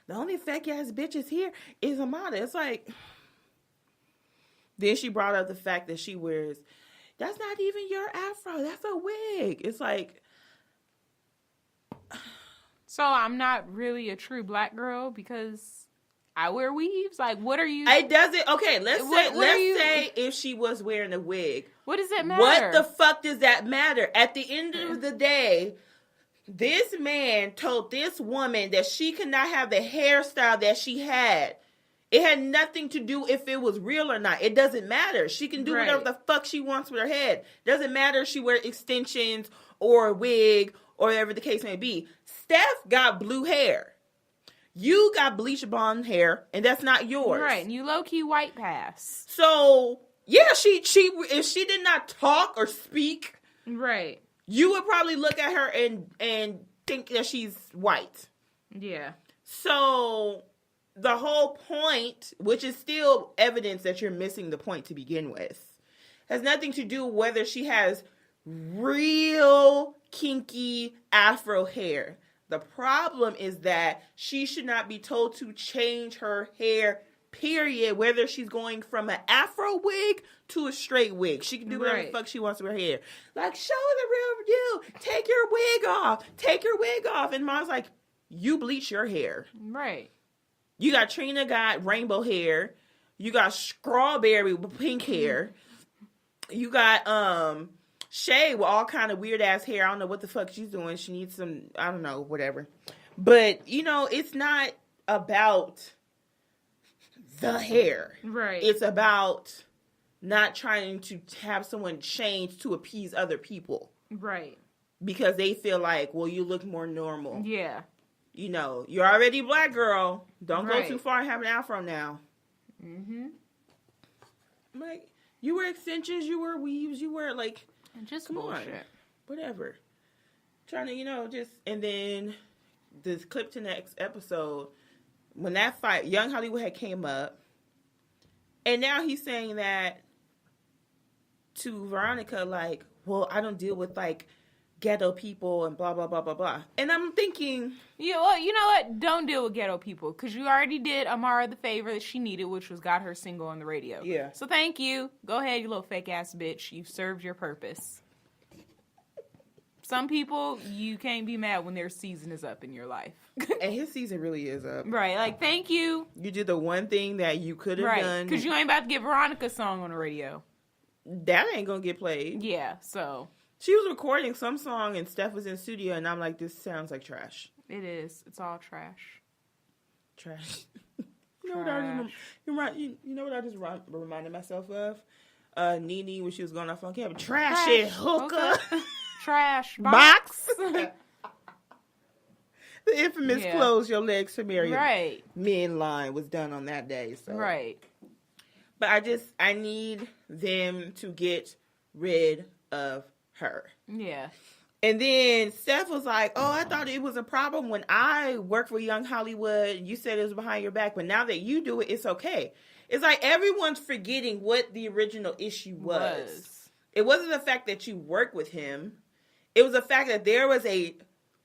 the only fake ass bitches here is Amada. It's like, then she brought up the fact that she wears, that's not even your afro. That's a wig. It's like, so I'm not really a true black girl because I wear weaves? Like, what are you? It doesn't, okay, let's say if she was wearing a wig. What does it matter? What the fuck does that matter? At the end of the day, this man told this woman that she could not have the hairstyle that she had. It had nothing to do if it was real or not. It doesn't matter. She can do whatever the fuck she wants with her head. Doesn't matter if she wears extensions or a wig or whatever the case may be. Steph got blue hair. You got bleach blonde hair, and that's not yours. Right, and you low-key white pass. So, yeah, she if she did not talk or speak, right, you would probably look at her and think that she's white. Yeah. So the whole point, which is still evidence that you're missing the point to begin with, has nothing to do whether she has real kinky afro hair. The problem is that she should not be told to change her hair, period, whether she's going from an afro wig to a straight wig. She can do whatever the fuck she wants with her hair. Like, show the real you. Take your wig off. Take your wig off. And Mom's like, you bleach your hair. Right. You got Trina got rainbow hair. You got Strawberry with pink hair. You got Shay with all kind of weird ass hair. I don't know what the fuck she's doing. She needs some, I don't know, whatever. But, you know, it's not about the hair. Right. It's about not trying to have someone change to appease other people. Right. Because they feel like, well, you look more normal. Yeah. You know, you're already a black girl. Don't go too far and have an afro now. Mm-hmm. Like, you wear extensions, you wear weaves, you wear, like... Just come bullshit. On. Whatever. Trying to, you know, just... And then, this clip to next episode, when that fight, Young Hollywood had came up, and now he's saying that to Veronica, like, well, I don't deal with, like, ghetto people and blah, blah, blah, blah, blah. And I'm thinking... You know what? Don't deal with ghetto people. Because you already did Amara the favor that she needed, which was got her single on the radio. Yeah. So thank you. Go ahead, you little fake ass bitch. You've served your purpose. Some people, you can't be mad when their season is up in your life. And his season really is up. Right. Like, thank you. You did the one thing that you could have done. Because you ain't about to get Veronica's song on the radio. That ain't going to get played. Yeah, so... She was recording some song and Steph was in the studio and I'm like, this sounds like trash. It is. It's all trash. Trash. You know what I just reminded myself of? Nene when she was going off on camera. Trash hooker. Trash box. The infamous close your legs to marry men line was done on that day. So. Right. But I need them to get rid of her. Yeah. And then Steph was like, oh, I thought it was a problem when I worked for Young Hollywood. You said it was behind your back, but now that you do it, it's okay. It's like everyone's forgetting what the original issue was. It wasn't the fact that you worked with him. It was the fact that there was a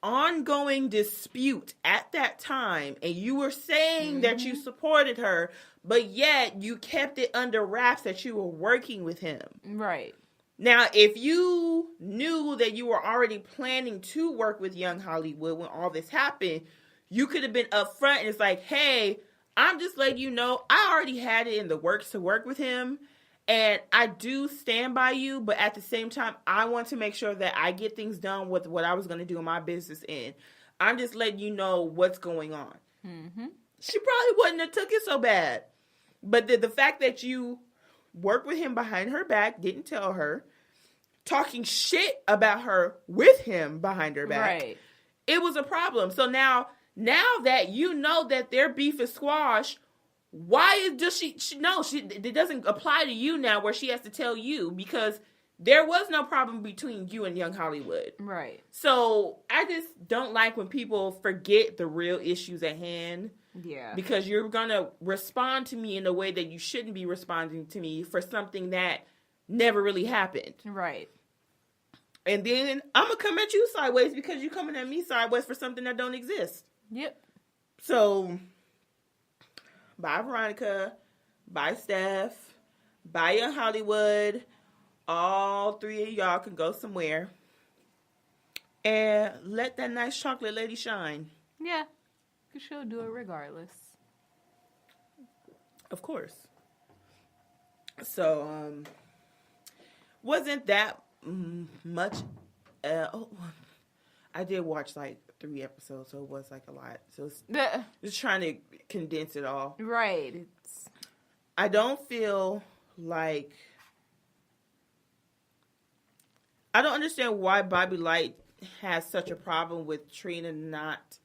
ongoing dispute at that time, and you were saying that you supported her, but yet you kept it under wraps that you were working with him. Right. Now, if you knew that you were already planning to work with Young Hollywood when all this happened, you could have been upfront and it's like, hey, I'm just letting you know, I already had it in the works to work with him, and I do stand by you, but at the same time, I want to make sure that I get things done with what I was going to do in my business end. I'm just letting you know what's going on. Mm-hmm. She probably wouldn't have took it so bad. But the fact that you worked with him behind her back, didn't tell her, talking shit about her with him behind her back, it was a problem. So now that you know that their beef is squashed, why does she it doesn't apply to you now where she has to tell you, because there was no problem between you and Young Hollywood. Right. So I just don't like when people forget the real issues at hand. Yeah. Because you're going to respond to me in a way that you shouldn't be responding to me for something that never really happened. Right. And then I'm going to come at you sideways because you're coming at me sideways for something that don't exist. Yep. So, bye Veronica, bye Steph, bye Young Hollywood. All three of y'all can go somewhere. And let that nice chocolate lady shine. Yeah. Because she'll do it regardless. Of course. So, wasn't that much. I did watch like 3 episodes, so it was like a lot. So it's just trying to condense it all. Right. I don't feel like. I don't understand why Bobby Light has such a problem with Trina not,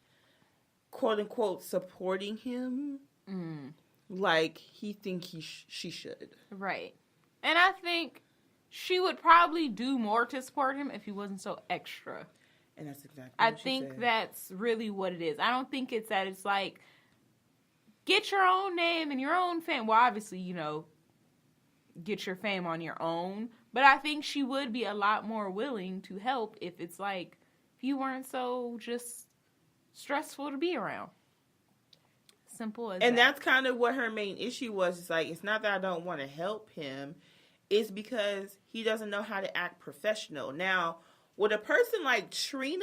quote unquote, supporting him. Like he think she should. Right. And I think she would probably do more to support him if he wasn't so extra. And that's exactly what I think said. That's really what it is. I don't think it's that it's like get your own name and your own fame. Well, obviously, you know, get your fame on your own. But I think she would be a lot more willing to help if it's like, if you weren't so just stressful to be around. Simple as that. And that's kind of what her main issue was. It's like, it's not that I don't want to help him. It's because he doesn't know how to act professional. Now, with a person like Schena,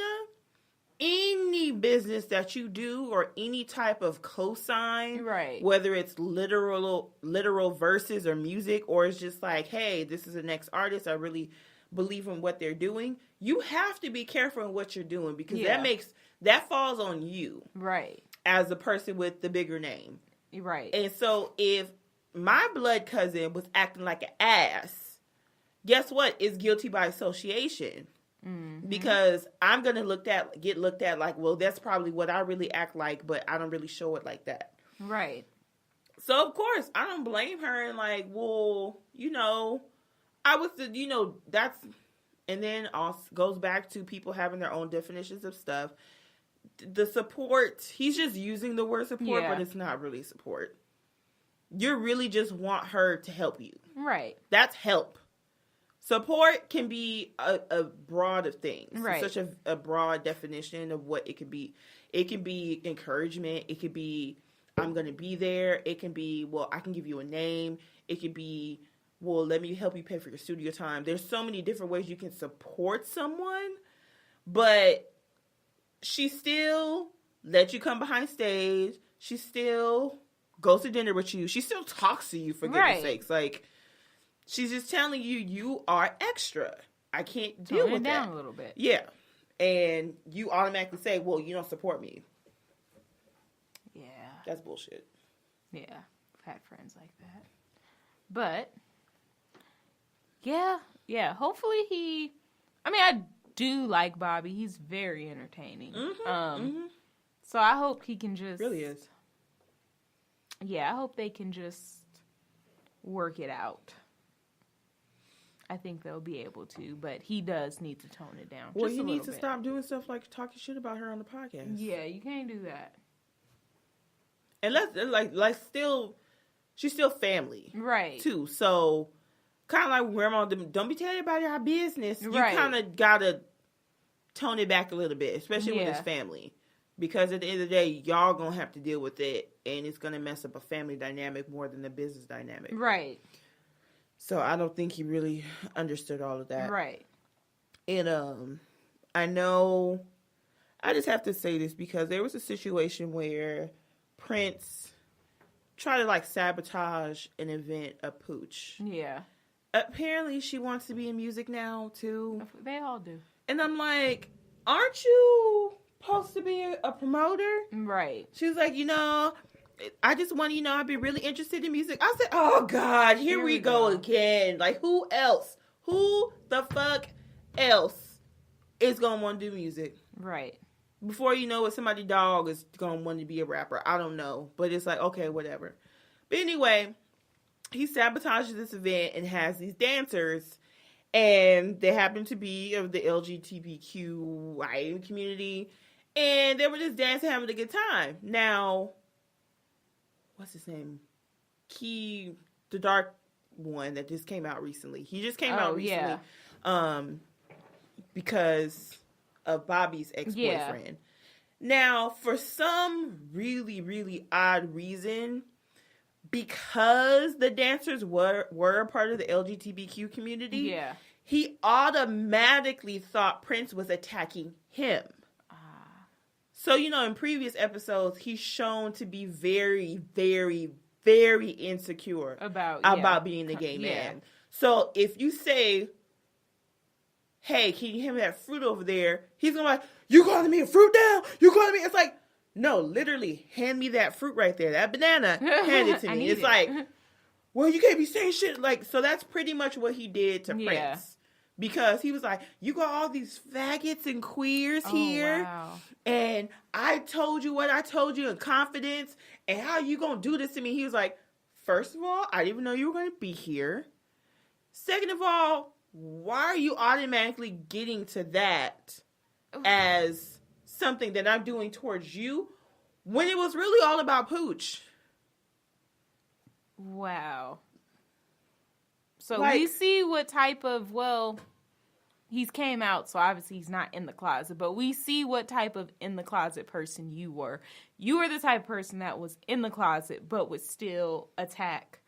any business that you do or any type of cosign, right, whether it's literal verses or music, or it's just like, hey, this is the next artist, I really believe in what they're doing, you have to be careful in what you're doing, because that falls on you, right, as the person with the bigger name, right. And so if my blood cousin was acting like an ass, guess what? It's guilty by association. Mm-hmm. Because I'm going to get looked at like, well, that's probably what I really act like, but I don't really show it like that. Right. So, of course, I don't blame her. And like, well, you know, and then also goes back to people having their own definitions of stuff. The support, he's just using the word support, but it's not really support. You really just want her to help you. Right. That's help. Support can be a broad of things. Right. It's such a broad definition of what it could be. It can be encouragement. It could be, I'm going to be there. It can be, well, I can give you a name. It could be, well, let me help you pay for your studio time. There's so many different ways you can support someone, but she still lets you come behind stage. She still goes to dinner with you. She still talks to you, for goodness sakes. Like, she's just telling you, you are extra. I can't deal with that. Tone it down a little bit. Yeah. And you automatically say, well, you don't support me. Yeah. That's bullshit. Yeah. I've had friends like that. But, yeah. Hopefully I do like Bobby. He's very entertaining. Mm-hmm, So I hope he can just... Really is. Yeah, I hope they can just work it out. I think they'll be able to, but he does need to tone it down. Well, he needs to stop doing stuff like talking shit about her on the podcast. Yeah, you can't do that. And she's still family, right? Too. So, kind of like grandma, don't be telling everybody our business. Right. You kind of gotta tone it back a little bit, especially with his family, because at the end of the day, y'all gonna have to deal with it, and it's gonna mess up a family dynamic more than a business dynamic, right? So I don't think he really understood all of that. Right. And I know, I just have to say this because there was a situation where Prince tried to like sabotage an event of Pooch. Yeah. Apparently she wants to be in music now too. They all do. And I'm like, aren't you supposed to be a promoter? Right. She was like, I just want to, I'd be really interested in music. I said, oh, God, here we go again. Like, who else? Who the fuck else is going to want to do music? Right. Before you know it, somebody's dog is going to want to be a rapper. I don't know. But it's like, okay, whatever. But anyway, he sabotages this event and has these dancers. And they happen to be of the LGBTQI community. And they were just dancing, having a good time. Now... what's his name? The dark one that just came out recently. He just came out recently, because of Bobby's ex-boyfriend. Yeah. Now, for some really, really odd reason, because the dancers were a part of the LGBTQ community, he automatically thought Prince was attacking him. So, in previous episodes, he's shown to be very, very, very insecure about being the gay man. So, if you say, hey, can you hand me that fruit over there? He's going to be like, you calling me a fruit now? You calling me? It's like, no, literally, hand me that fruit right there. That banana, hand it to me. It's like, well, you can't be saying shit. Like, so that's pretty much what he did to Prince. Because he was like, you got all these faggots and queers here. Wow. And I told you what I told you in confidence. And how you going to do this to me? He was like, first of all, I didn't even know you were going to be here. Second of all, why are you automatically getting to that as something that I'm doing towards you when it was really all about Pooch? Wow. So Like, we see what type of, well, he's came out, so obviously he's not in the closet, but we see what type of in the closet person you were. You were the type of person that was in the closet, but would still attack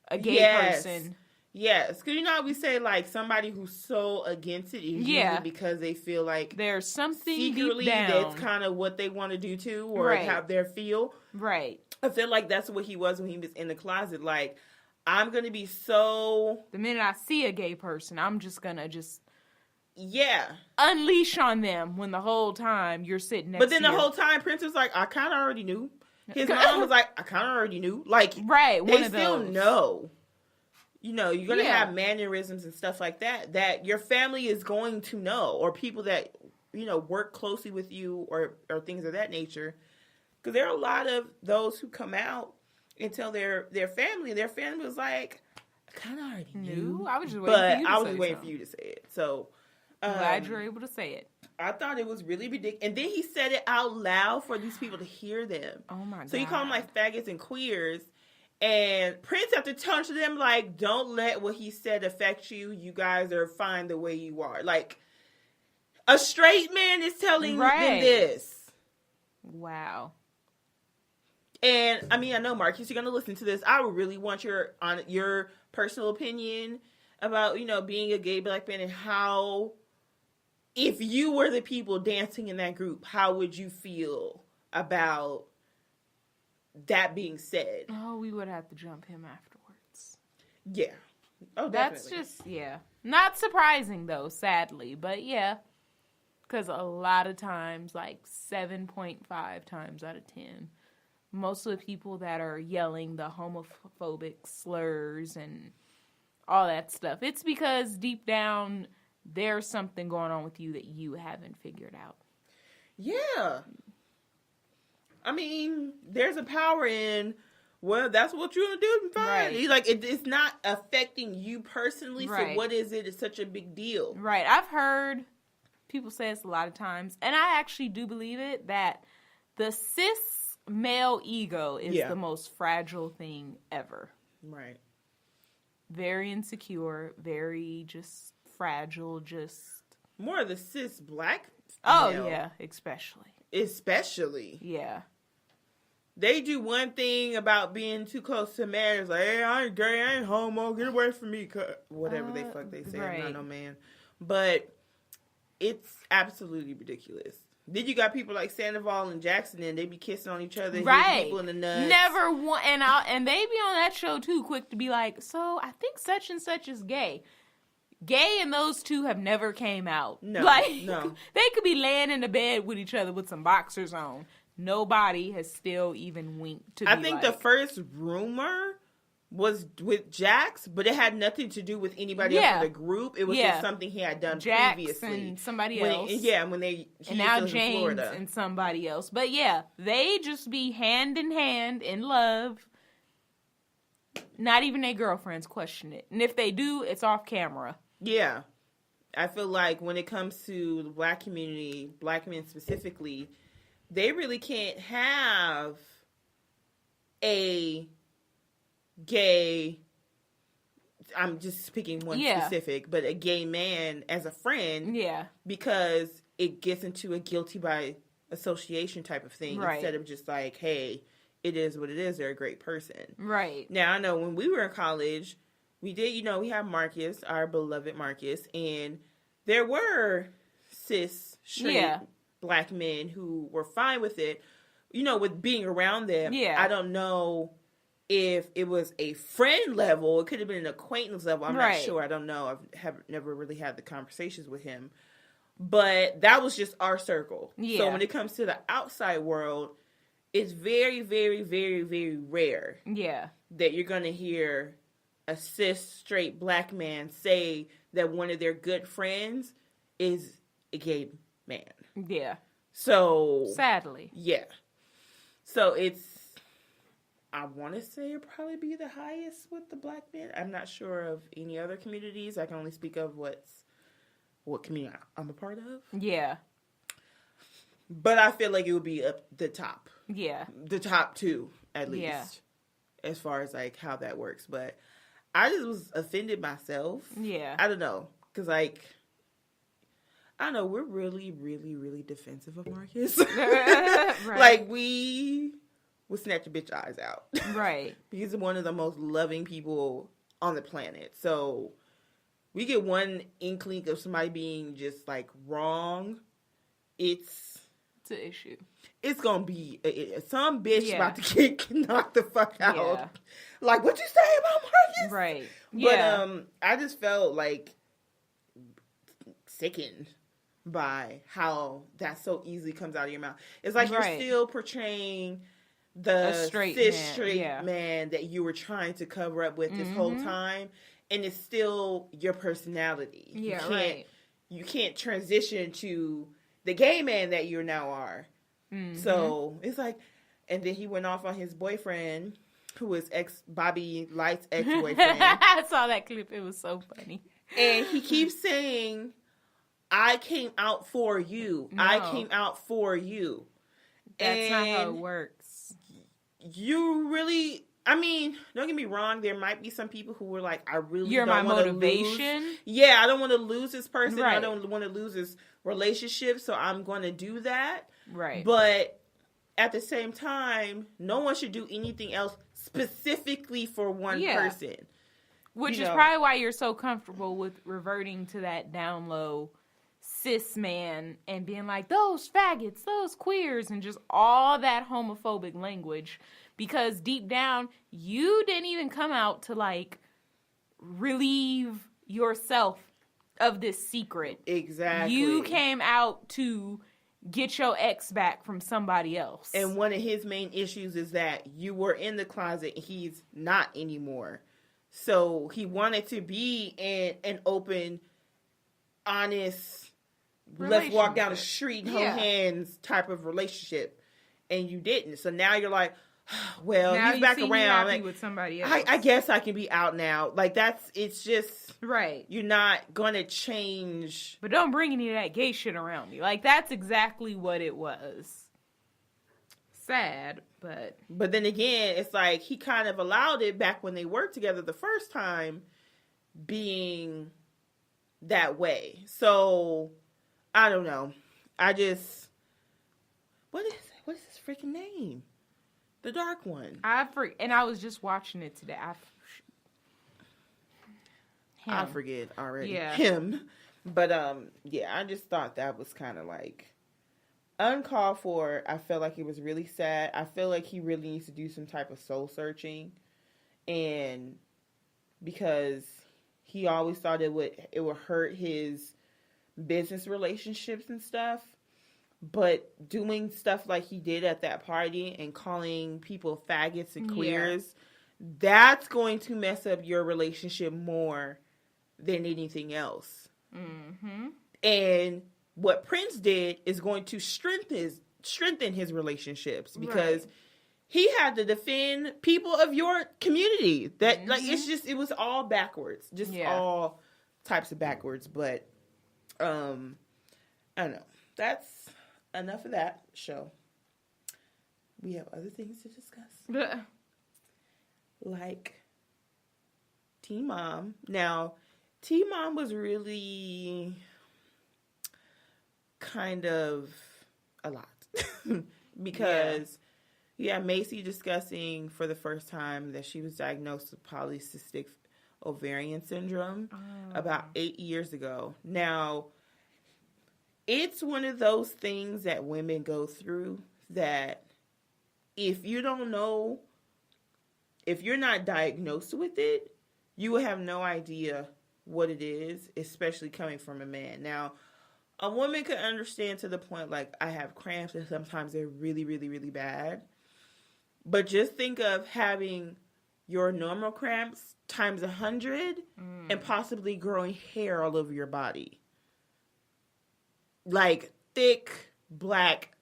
a gay person. Yes, because you know how we say, like, somebody who's so against it is usually because they feel like there's something secretly deep down. that's kind of what they want to do too, or have their feel. Right. I feel like that's what he was when he was in the closet. Like, I'm going to be so... The minute I see a gay person, I'm just going to Yeah. unleash on them when the whole time you're sitting next to But then the whole time, Prince was like, I kind of already knew. His mom was like, I kind of already knew. Like, they still know. You know, you're going to have mannerisms and stuff like that your family is going to know, or people that, you know, work closely with you or things of that nature. Because there are a lot of those who come out and tell their family, and their family was like, I kind of already knew. I was just waiting for you to say I was waiting for you to say it. So, I'm glad you're able to say it. I thought it was really ridiculous. And then he said it out loud for these people to hear them. Oh, my God. So you call them, like, faggots and queers. And Prince had to turn to them like, don't let what he said affect you. You guys are fine the way you are. Like, a straight man is telling them this. Wow. And, I mean, I know, Marcus, you're going to listen to this. I would really want your personal opinion about, you know, being a gay black man and how, if you were the people dancing in that group, how would you feel about that being said? Oh, we would have to jump him afterwards. Yeah. Oh, definitely. That's just, not surprising, though, sadly. But, yeah. Because a lot of times, like 7.5 times out of 10, most of the people that are yelling the homophobic slurs and all that stuff, it's because deep down, there's something going on with you that you haven't figured out. Yeah. I mean, there's a power in, well, that's what you're going to do. Fine. Right. He's like, it's not affecting you personally, so what is it? It's such a big deal. Right. I've heard people say this a lot of times, and I actually do believe it, that the cis male ego is the most fragile thing ever. Right. Very insecure, very just fragile, just... More of the cis black male. Oh, yeah, especially. Yeah. They do one thing about being too close to marriage, like, hey, I ain't gay, I ain't homo, get away from me, whatever they say, I'm not no man. But it's absolutely ridiculous. Then you got people like Sandoval and Jackson, and they be kissing on each other, hitting people in the nuts. Never one, and they be on that show too, quick to be like, so I think such and such is gay. Gay and those two have never came out. No, no. They could be laying in the bed with each other with some boxers on. Nobody has still even winked to. I think the first rumor was with Jax, but it had nothing to do with anybody else in the group. It was just something he had done Jax previously. And somebody else. And now James and somebody else. But yeah, they just be hand in hand in love. Not even their girlfriends question it. And if they do, it's off camera. Yeah. I feel like when it comes to the black community, black men specifically, they really can't have a gay, I'm just picking one specific, but a gay man as a friend. Yeah. Because it gets into a guilty by association type of thing. Right. Instead of just like, hey, it is what it is. They're a great person. Right. Now, I know when we were in college, we did, we had Marcus, our beloved Marcus, and there were cis, straight black men who were fine with it, with being around them. Yeah. I don't know if it was a friend level. It could have been an acquaintance level. I'm not sure. I don't know. I've never really had the conversations with him. But that was just our circle. Yeah. So when it comes to the outside world, it's very, very, very, very rare that you're going to hear a cis, straight black man say that one of their good friends is a gay man. Yeah. So... sadly. Yeah. So it's... I want to say it'd probably be the highest with the black men. I'm not sure of any other communities. I can only speak of what community I'm a part of. Yeah. But I feel like it would be up the top. Yeah. The top two, at least. Yeah. as far as like how that works. But I just was offended myself. Yeah. I don't know. Because like, I don't know. We're really, really, really defensive of Marcus. Right. Like we would snatch a bitch eyes out. Right. He's one of the most loving people on the planet. So we get one inkling of somebody being just like wrong. It's an issue. It's gonna be some bitch about to get knocked the fuck out. Yeah. Like, what you say about Marcus? Right. But I just felt like sickened by how that so easily comes out of your mouth. It's like you're still portraying the straight man that you were trying to cover up with this whole time, and it's still your personality. Yeah, you can't transition to the gay man that you now are. So it's like, and then he went off on his boyfriend, who was Bobby Light's ex-boyfriend. I saw that clip. It was so funny. And he keeps saying, I came out for you. No. I came out for you. That's not how it works. You really, I mean, don't get me wrong. There might be some people who were like, I really You're don't want to lose. You're my motivation? Yeah, I don't want to lose this person. Right. I don't want to lose this relationship, so I'm going to do that. Right. But at the same time, no one should do anything else specifically for one person. Which is probably why you're so comfortable with reverting to that down low cis man and being like, those faggots, those queers, and just all that homophobic language. Because deep down, you didn't even come out to, like, relieve yourself of this secret. Exactly. You came out to get your ex back from somebody else. And one of his main issues is that you were in the closet and he's not anymore. So he wanted to be in an open, honest, let's walk down the street and hold hands type of relationship. And you didn't. So now you're like, well, now he's back around. Like, with somebody else. I guess I can be out now. Like, it's just... Right. You're not going to change. But don't bring any of that gay shit around me. Like, that's exactly what it was. Sad, but... But then again, it's like he kind of allowed it back when they worked together the first time being that way. So, I don't know. I just... What is his freaking name? The dark one. And I was just watching it today. I forget already. Yeah. Him. But, I just thought that was kind of like uncalled for. I felt like it was really sad. I feel like he really needs to do some type of soul searching. And because he always thought it would hurt his business relationships and stuff. But doing stuff like he did at that party and calling people faggots and queers, that's going to mess up your relationship more than anything else. Mm-hmm. And what Prince did is going to strengthen his relationships because he had to defend people of your community. That like it was all backwards, all types of backwards. But I don't know. That's enough of that show. We have other things to discuss, like Teen Mom. Now, Teen Mom was really kind of a lot because you have Macy discussing for the first time that she was diagnosed with polycystic ovarian syndrome about 8 years ago. Now, it's one of those things that women go through that if you don't know, if you're not diagnosed with it, you will have no idea what it is, especially coming from a man. Now, a woman could understand to the point like I have cramps and sometimes they're really, really, really bad. But just think of having your normal cramps times 100 and possibly growing hair all over your body. Like thick, black,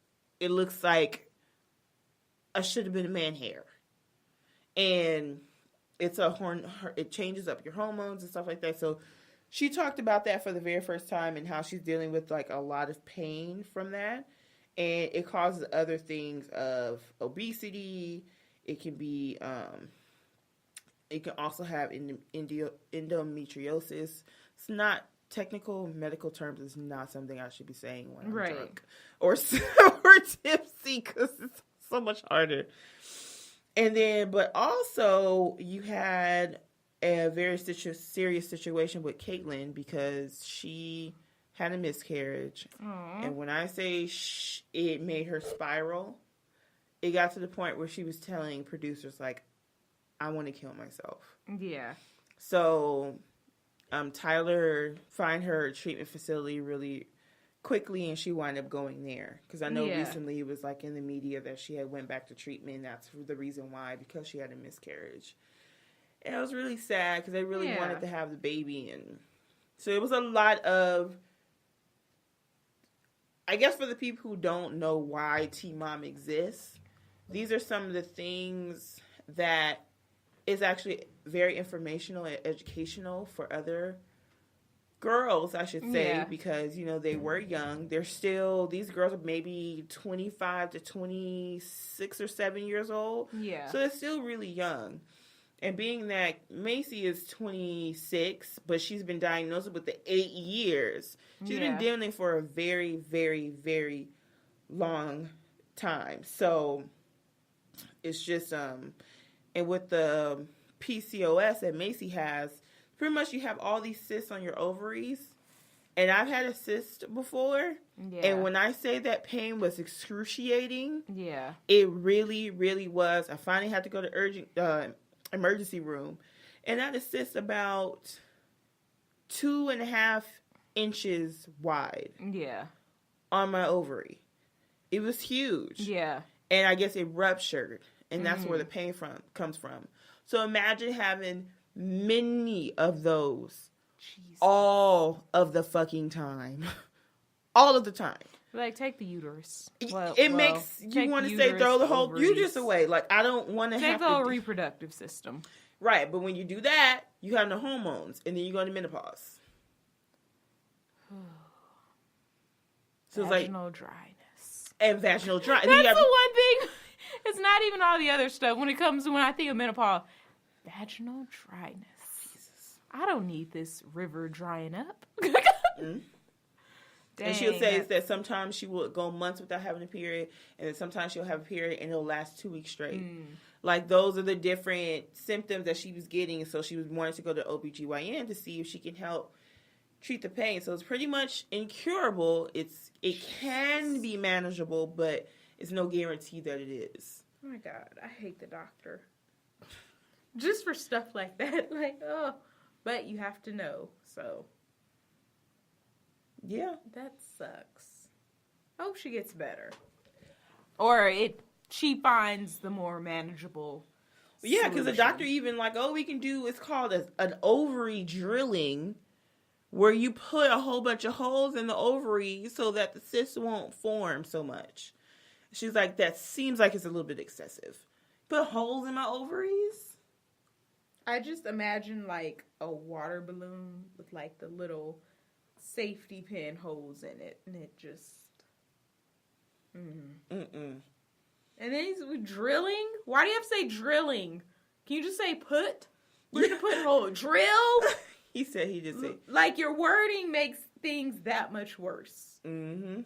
it looks like I should have been a man hair. And it's it changes up your hormones and stuff like that. So she talked about that for the very first time and how she's dealing with like a lot of pain from that. And it causes other things of obesity. It can be You can also have endometriosis. It's not technical medical terms. It's not something I should be saying when I'm drunk or tipsy, because it's so much harder. And then, but also you had a very serious situation with Caitlyn, because she had a miscarriage. Aww. And when I say it made her spiral, it got to the point where she was telling producers, like, I want to kill myself. Yeah. So Tyler found her treatment facility really quickly, and she wound up going there. Because I know recently it was like in the media that she had went back to treatment. That's the reason why, because she had a miscarriage. And it was really sad because they really wanted to have the baby. And so it was a lot of, I guess for the people who don't know why T-Mom exists, these are some of the things that is actually very informational and educational for other girls, I should say, because, you know, they were young. They're still, these girls are maybe 25 to 26 or 7 years old. Yeah. So they're still really young. And being that Macy is 26, but she's been diagnosed with the 8 years, she's been dealing for a very, very, very long time. So it's just, and with the PCOS that Macy has, pretty much you have all these cysts on your ovaries. And I've had a cyst before. Yeah. And when I say that pain was excruciating, it really, really was. I finally had to go to emergency room. And that cyst about 2.5 inches wide. Yeah. On my ovary. It was huge. Yeah. And I guess it ruptured. And that's where the pain comes from. So imagine having many of those all of the fucking time. All of the time. Like, take the uterus. It makes you want to say throw the whole uterus away. Like, I don't want to have to... Take the whole reproductive system. Right, but when you do that, you have no hormones. And then you go into menopause. So vaginal dryness. And vaginal dryness. That's the one thing... It's not even all the other stuff. When I think of menopause, vaginal dryness. Jesus. I don't need this river drying up. And she'll say that sometimes she will go months without having a period, and then sometimes she'll have a period and it'll last 2 weeks straight. Like, those are the different symptoms that she was getting, so she was wanting to go to OBGYN to see if she can help treat the pain. So it's pretty much incurable. It can be manageable, but it's no guarantee that it is. Oh my God, I hate the doctor. Just for stuff like that. Like, oh, but you have to know, so. Yeah. That sucks. I hope she gets better. Or she finds the more manageable Yeah, because the doctor even like, we can do, it's called an ovary drilling, where you put a whole bunch of holes in the ovary so that the cysts won't form so much. She's like, that seems like it's a little bit excessive. Put holes in my ovaries? I just imagine like a water balloon with like the little safety pin holes in it. And it just... And then he's drilling? Why do you have to say drilling? Can you just say put? We're going to put hole. Drill? He said he just said... Like, your wording makes things that much worse. Oh...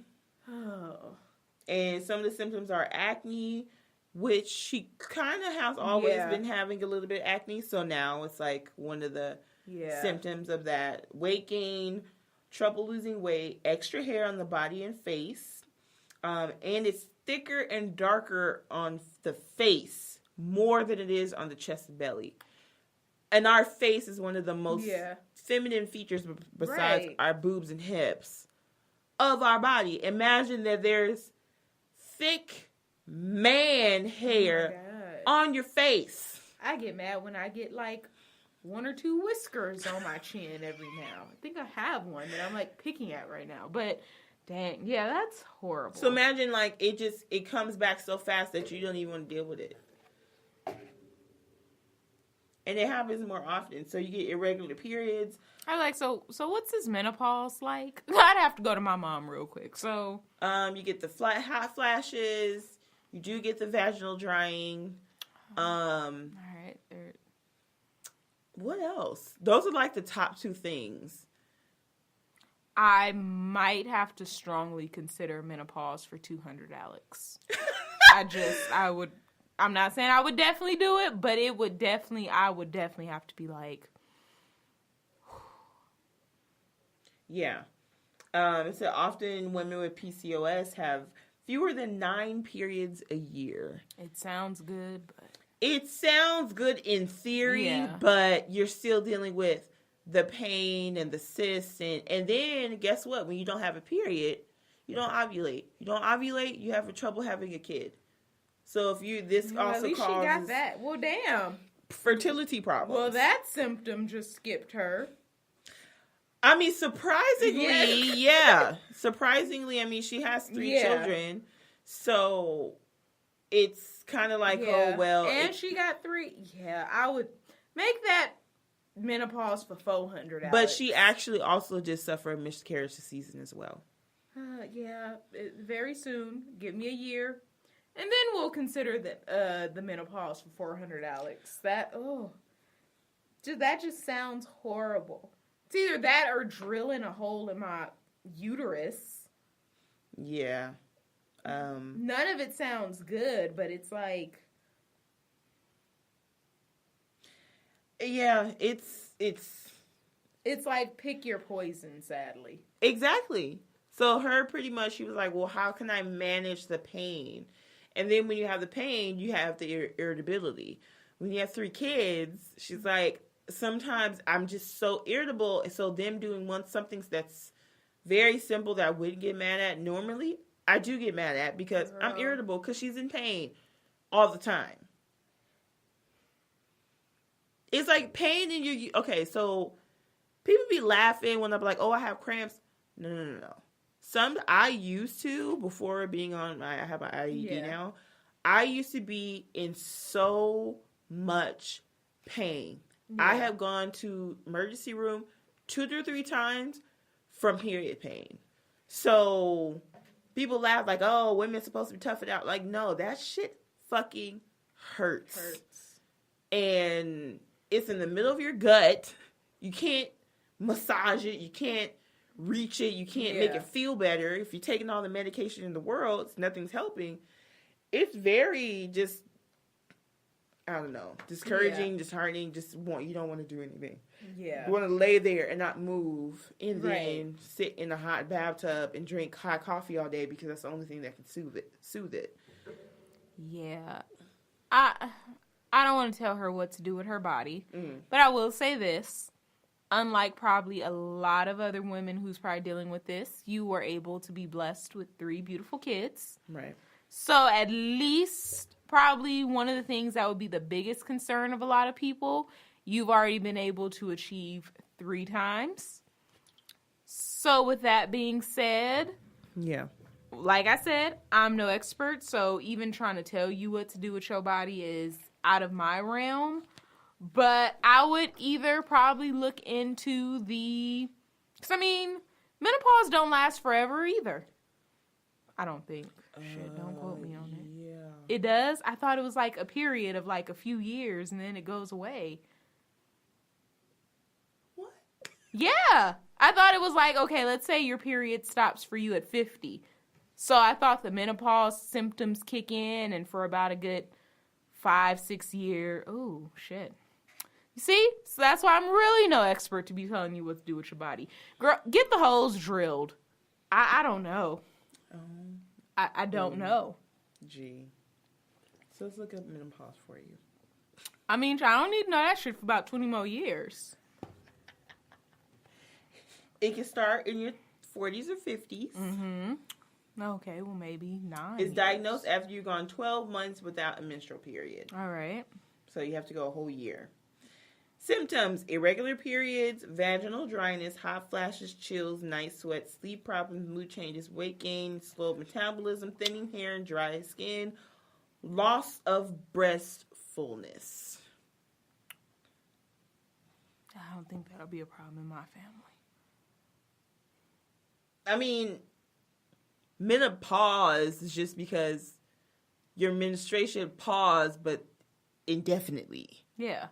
And some of the symptoms are acne, which she kind of has always been having a little bit of acne. So now it's like one of the symptoms of that. Weight gain, trouble losing weight, extra hair on the body and face. And it's thicker and darker on the face more than it is on the chest and belly. And our face is one of the most feminine features besides our boobs and hips of our body. Imagine that there's thick man hair on your face. I get mad when I get like 1 or 2 whiskers on my chin every now. I think I have one that I'm like picking at right now. But dang, that's horrible. So imagine like it comes back so fast that you don't even want to deal with it. And it happens more often. So you get irregular periods. I'm like, so what's this menopause like? I'd have to go to my mom real quick. So you get the hot flashes. You do get the vaginal drying. All right. What else? Those are like the top two things. I might have to strongly consider menopause for 200 Alex. I'm not saying I would definitely do it, but I would definitely have to be like. Yeah. It said often women with PCOS have fewer than 9 periods a year. It sounds good, but. It sounds good in theory, but you're still dealing with the pain and the cysts. And then, guess what? When you don't have a period, you don't ovulate. You don't ovulate, you have trouble having a kid. So if you, this also at least causes... she got that. Well, damn. Fertility problems. Well, that symptom just skipped her. I mean, surprisingly, yeah. Surprisingly, I mean, she has 3 children. So it's kind of like, oh, well. And she got 3. Yeah, I would make that menopause for 400 hours. But she actually also just suffered a miscarriage this season as well. Very soon. Give me a year. And then we'll consider the menopause for 400 Alex. That just sounds horrible. It's either that or drilling a hole in my uterus. Yeah. None of it sounds good, but it's like... Yeah, it's like pick your poison, sadly. Exactly. So her pretty much, she was like, well, how can I manage the pain? And then when you have the pain, you have the irritability. When you have 3 kids, she's like, sometimes I'm just so irritable. And so them doing something that's very simple that I wouldn't get mad at normally, I do get mad at because I'm irritable because she's in pain all the time. It's like pain in your... Okay, so people be laughing when I'm like, oh, I have cramps. No. Some I used to, before being on, I have an IUD now. I used to be in so much pain. Yeah. I have gone to emergency room 2 to 3 times from period pain. So people laugh like, oh, women's supposed to be tough it out. Like, no, that shit fucking hurts. And it's in the middle of your gut. You can't massage it. You can't reach it. You can't make it feel better. If you're taking all the medication in the world, nothing's helping. It's very just, I don't know, discouraging, disheartening. You don't want to do anything. Yeah. You want to lay there and not move and then sit in a hot bathtub and drink hot coffee all day because that's the only thing that can soothe it. Yeah. I don't want to tell her what to do with her body, but I will say this. Unlike probably a lot of other women who's probably dealing with this, you were able to be blessed with 3 beautiful kids. Right. So at least probably one of the things that would be the biggest concern of a lot of people, you've already been able to achieve 3 times. So with that being said, like I said, I'm no expert, so even trying to tell you what to do with your body is out of my realm. But I would either probably look into because I mean, menopause don't last forever either. I don't think. Shit, don't quote me on it. Yeah. It does? I thought it was like a period of like a few years and then it goes away. What? Yeah. I thought it was like, okay, let's say your period stops for you at 50. So I thought the menopause symptoms kick in and for about a good 5-6 year. Oh, shit. You see? So that's why I'm really no expert to be telling you what to do with your body. Girl, get the holes drilled. I don't know. I don't know. Gee. So let's look up menopause for you. I mean, I don't need to know that shit for about 20 more years. It can start in your 40s or 50s. Mm-hmm. Okay, well, maybe 9 It's diagnosed after you've gone 12 months without a menstrual period. All right. So you have to go a whole year. Symptoms: irregular periods, vaginal dryness, hot flashes, chills, night sweats, sleep problems, mood changes, weight gain, slow metabolism, thinning hair and dry skin, loss of breast fullness. I don't think that'll be a problem in my family. I mean, menopause is just because your menstruation paused, but indefinitely. Yeah.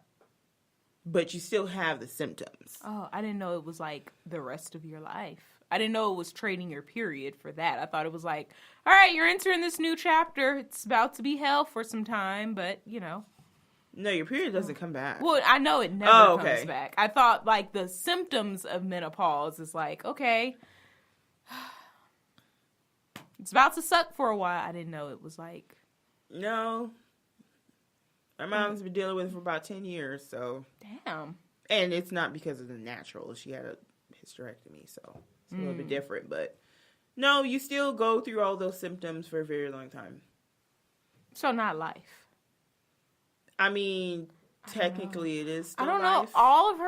but you still have the symptoms. Oh, I didn't know it was like the rest of your life. I didn't know it was trading your period for that. I thought it was like, all right, you're entering this new chapter. It's about to be hell for some time, but, you know. No, your period doesn't come back. Well, I know it never comes back. I thought, like, the symptoms of menopause is like, okay, it's about to suck for a while. I didn't know it was like. No. My mom's been dealing with it for about 10 years, so. Damn. And it's not because of the natural. She had a hysterectomy, so it's a little bit different. But no, you still go through all those symptoms for a very long time. So not life. I mean, technically it is still I don't life. know. All of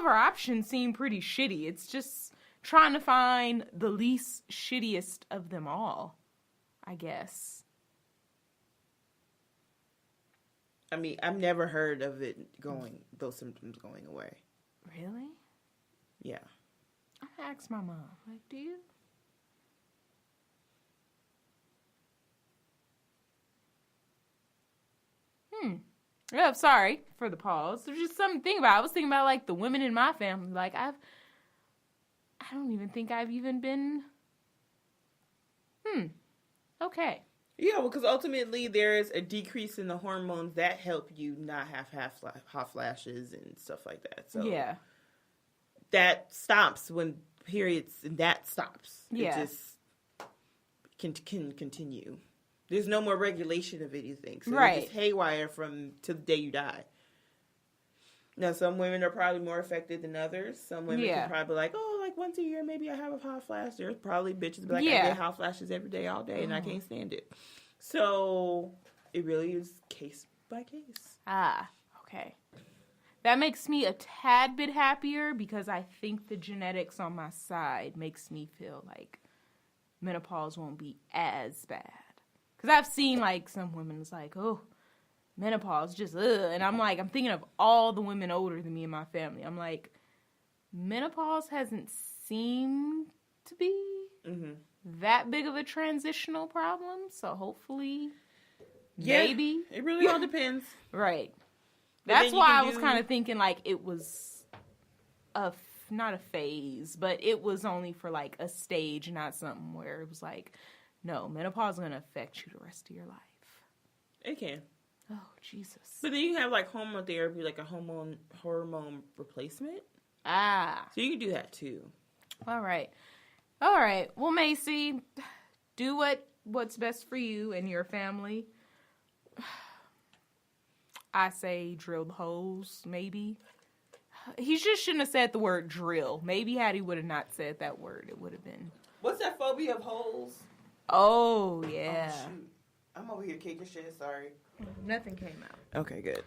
her options seem pretty shitty. It's just trying to find the least shittiest of them all, I guess. I mean, I've never heard of those symptoms going away. Really? Yeah. I asked my mom, like, do you? Yeah, I'm sorry for the pause. There's just something to think about. I was thinking about, like, the women in my family. Like, I don't even think I've even been, okay. Yeah, well, because ultimately there is a decrease in the hormones that help you not have hot flashes and stuff like that. So yeah, that stops when periods, and that stops. Yeah. It just can continue. There's no more regulation of anything. So right. It's haywire to the day you die. Now, some women are probably more affected than others. Some women can probably be like, oh, like once a year, maybe I have a hot flash. There's probably bitches be like, I get hot flashes every day, all day, and I can't stand it. So it really is case by case. Ah, okay. That makes me a tad bit happier because I think the genetics on my side makes me feel like menopause won't be as bad. Because I've seen, like, some women, it's like, oh, menopause, just, ugh. And I'm like, I'm thinking of all the women older than me in my family. I'm like, menopause hasn't seemed to be that big of a transitional problem. So hopefully, maybe. It really all depends. Right. But that's why I was kind of thinking, like, it was not a phase, but it was only for, like, a stage, not something where it was like, no, menopause is going to affect you the rest of your life. It can. Oh, Jesus. But then you have, like, hormone therapy, like a hormone replacement. Ah. So you can do that, too. All right. All right. Well, Macy, do what's best for you and your family. I say drill the holes, maybe. He just shouldn't have said the word drill. Maybe had he would have not said that word, it would have been. What's that phobia of holes? Oh, yeah. Oh, shoot. I'm over here kicking shit, sorry. Nothing came out. Okay, good.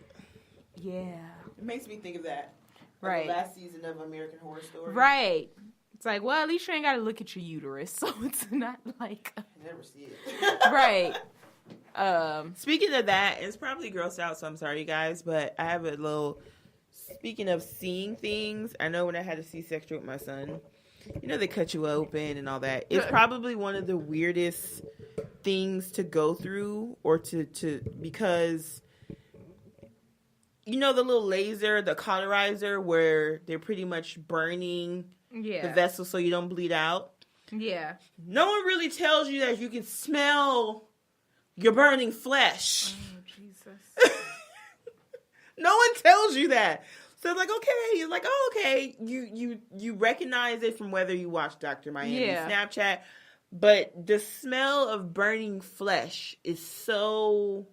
Yeah. It makes me think of that. Right. The last season of American Horror Story. Right. It's like, well, at least you ain't got to look at your uterus, so it's not like... I never see it. Right. Speaking of that, it's probably grossed out, so I'm sorry, you guys, but I have a little... Speaking of seeing things, I know when I had a C-section with my son, you know, they cut you open and all that. It's probably one of the weirdest things to go through or to because, you know, the little laser, the cauterizer where they're pretty much burning the vessel so you don't bleed out. Yeah. No one really tells you that you can smell your burning flesh. Oh, Jesus. No one tells you that. So it's like, okay, you're like, oh, okay. You recognize it from whether you watch Dr. Miami Snapchat, but the smell of burning flesh is so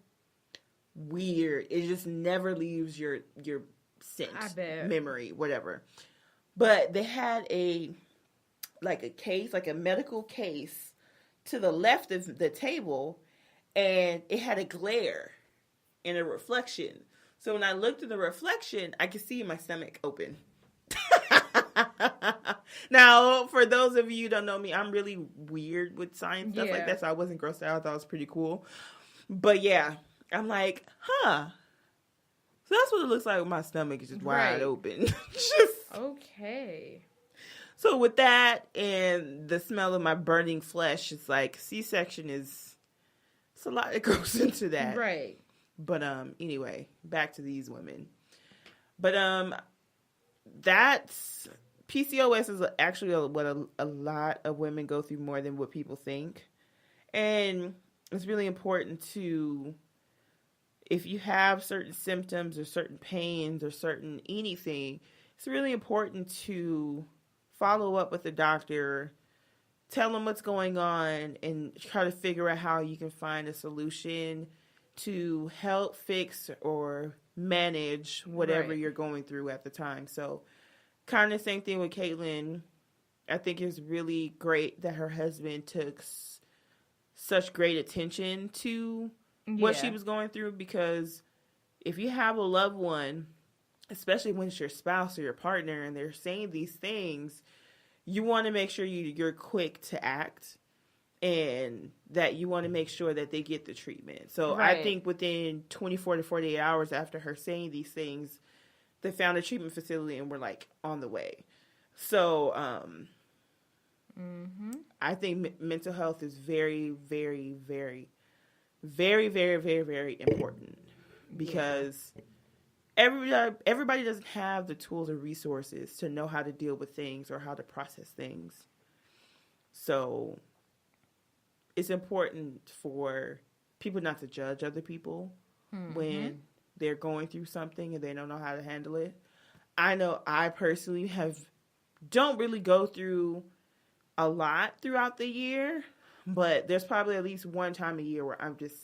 weird. It just never leaves your scent, memory, whatever. But they had a case, like a medical case to the left of the table, and it had a glare and a reflection. So when I looked at the reflection, I could see my stomach open. Now, for those of you who don't know me, I'm really weird with science, stuff like that, so I wasn't grossed out. I thought it was pretty cool. But yeah, I'm like, huh. So that's what it looks like when my stomach is just wide open. Okay. So with that and the smell of my burning flesh, it's like C-section it's a lot that goes into that. Right. But anyway, back to these women. But that's PCOS is actually what a lot of women go through more than what people think. And it's really important to, if you have certain symptoms or certain pains or certain anything, it's really important to follow up with the doctor, tell them what's going on, and try to figure out how you can find a solution to help fix or manage whatever you're going through at the time. So kind of the same thing with Caitlyn. I think it's really great that her husband took such great attention to what she was going through, because if you have a loved one, especially when it's your spouse or your partner and they're saying these things, you want to make sure you're quick to act, and that you want to make sure that they get the treatment. So I think within 24 to 48 hours after her saying these things, they found a treatment facility and were like on the way. So I think mental health is very, very, very, very, very, very, very important, because everybody doesn't have the tools or resources to know how to deal with things or how to process things. So it's important for people not to judge other people when they're going through something and they don't know how to handle it. I know I personally don't really go through a lot throughout the year, but there's probably at least one time a year where I'm just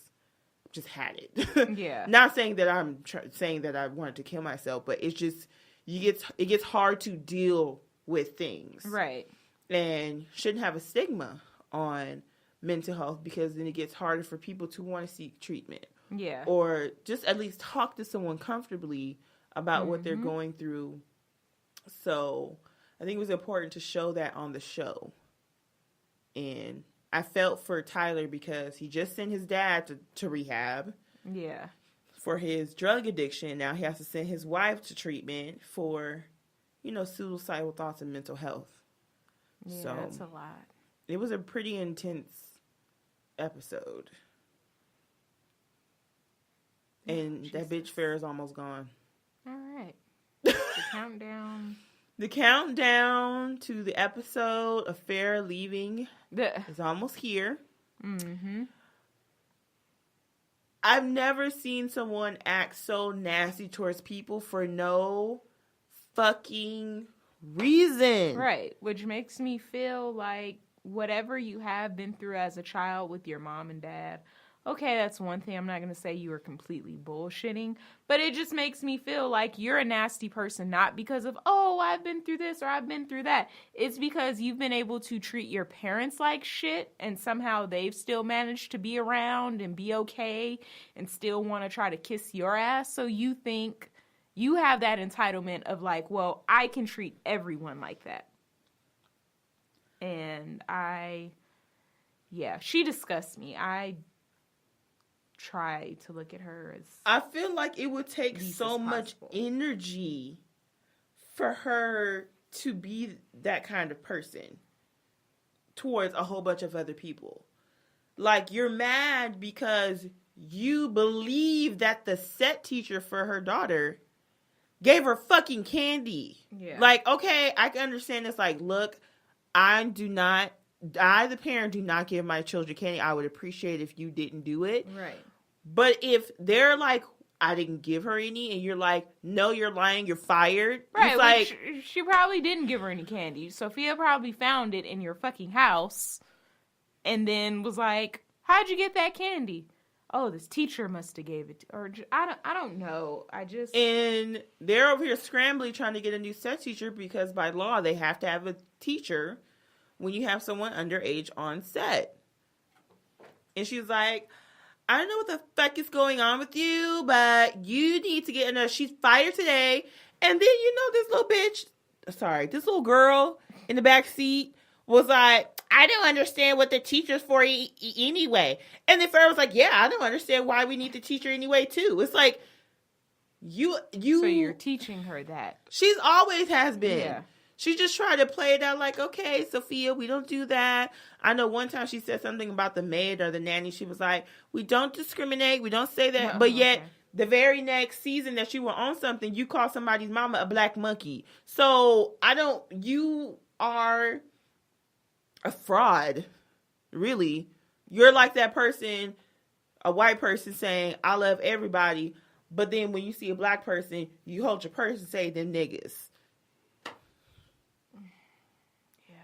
had it. Yeah. Not saying that I'm saying that I wanted to kill myself, but it's just it gets hard to deal with things. Right. And shouldn't have a stigma on mental health, because then it gets harder for people to want to seek treatment. Yeah. Or just at least talk to someone comfortably about what they're going through. So I think it was important to show that on the show. And I felt for Tyler, because he just sent his dad to rehab. Yeah. For his drug addiction. Now he has to send his wife to treatment for, suicidal thoughts and mental health. Yeah, so that's a lot. It was a pretty intense episode. And Jesus. that bitch Fair is almost gone. All right. The countdown. The countdown to the episode of Fair leaving is almost here. Mm-hmm. I've never seen someone act so nasty towards people for no fucking reason. Right. Which makes me feel like whatever you have been through as a child with your mom and dad, okay, that's one thing. I'm not going to say you were completely bullshitting, but it just makes me feel like you're a nasty person, not because of, oh, I've been through this or I've been through that. It's because you've been able to treat your parents like shit, and somehow they've still managed to be around and be okay and still want to try to kiss your ass. So you think you have that entitlement of like, well, I can treat everyone like that. And she disgusts me. I try to look at her as, I feel like it would take so much energy for her to be that kind of person towards a whole bunch of other people. Like, you're mad because you believe that the set teacher for her daughter gave her fucking candy. Yeah. Like, okay, I can understand this. Like, look, I, the parent, do not give my children candy. I would appreciate if you didn't do it. right. But if they're like, I didn't give her any, and you're like, no, you're lying, you're fired. Right, it's like, she probably didn't give her any candy. Sophia probably found it in your fucking house and then was like, how'd you get that candy? Oh, this teacher must have gave it to, or I don't know. And they're over here scrambling trying to get a new set teacher, because by law they have to have a teacher when you have someone underage on set. And she's like, I don't know what the fuck is going on with you, but you need to get she's fired today. And then, this little girl in the back seat was like, I don't understand what the teacher's for anyway. And then Farrah was like, yeah, I don't understand why we need the teacher anyway, too. It's like, you. So you're teaching her that. She's always has been. Yeah. She just tried to play it out like, okay, Sophia, we don't do that. I know one time she said something about the maid or the nanny. She was like, we don't discriminate. We don't say that. But yet the very next season that you were on something, you call somebody's mama a black monkey. So you are a fraud, really. You're like that person, a white person saying, I love everybody. But then when you see a black person, you hold your purse and say, them niggas. Yeah.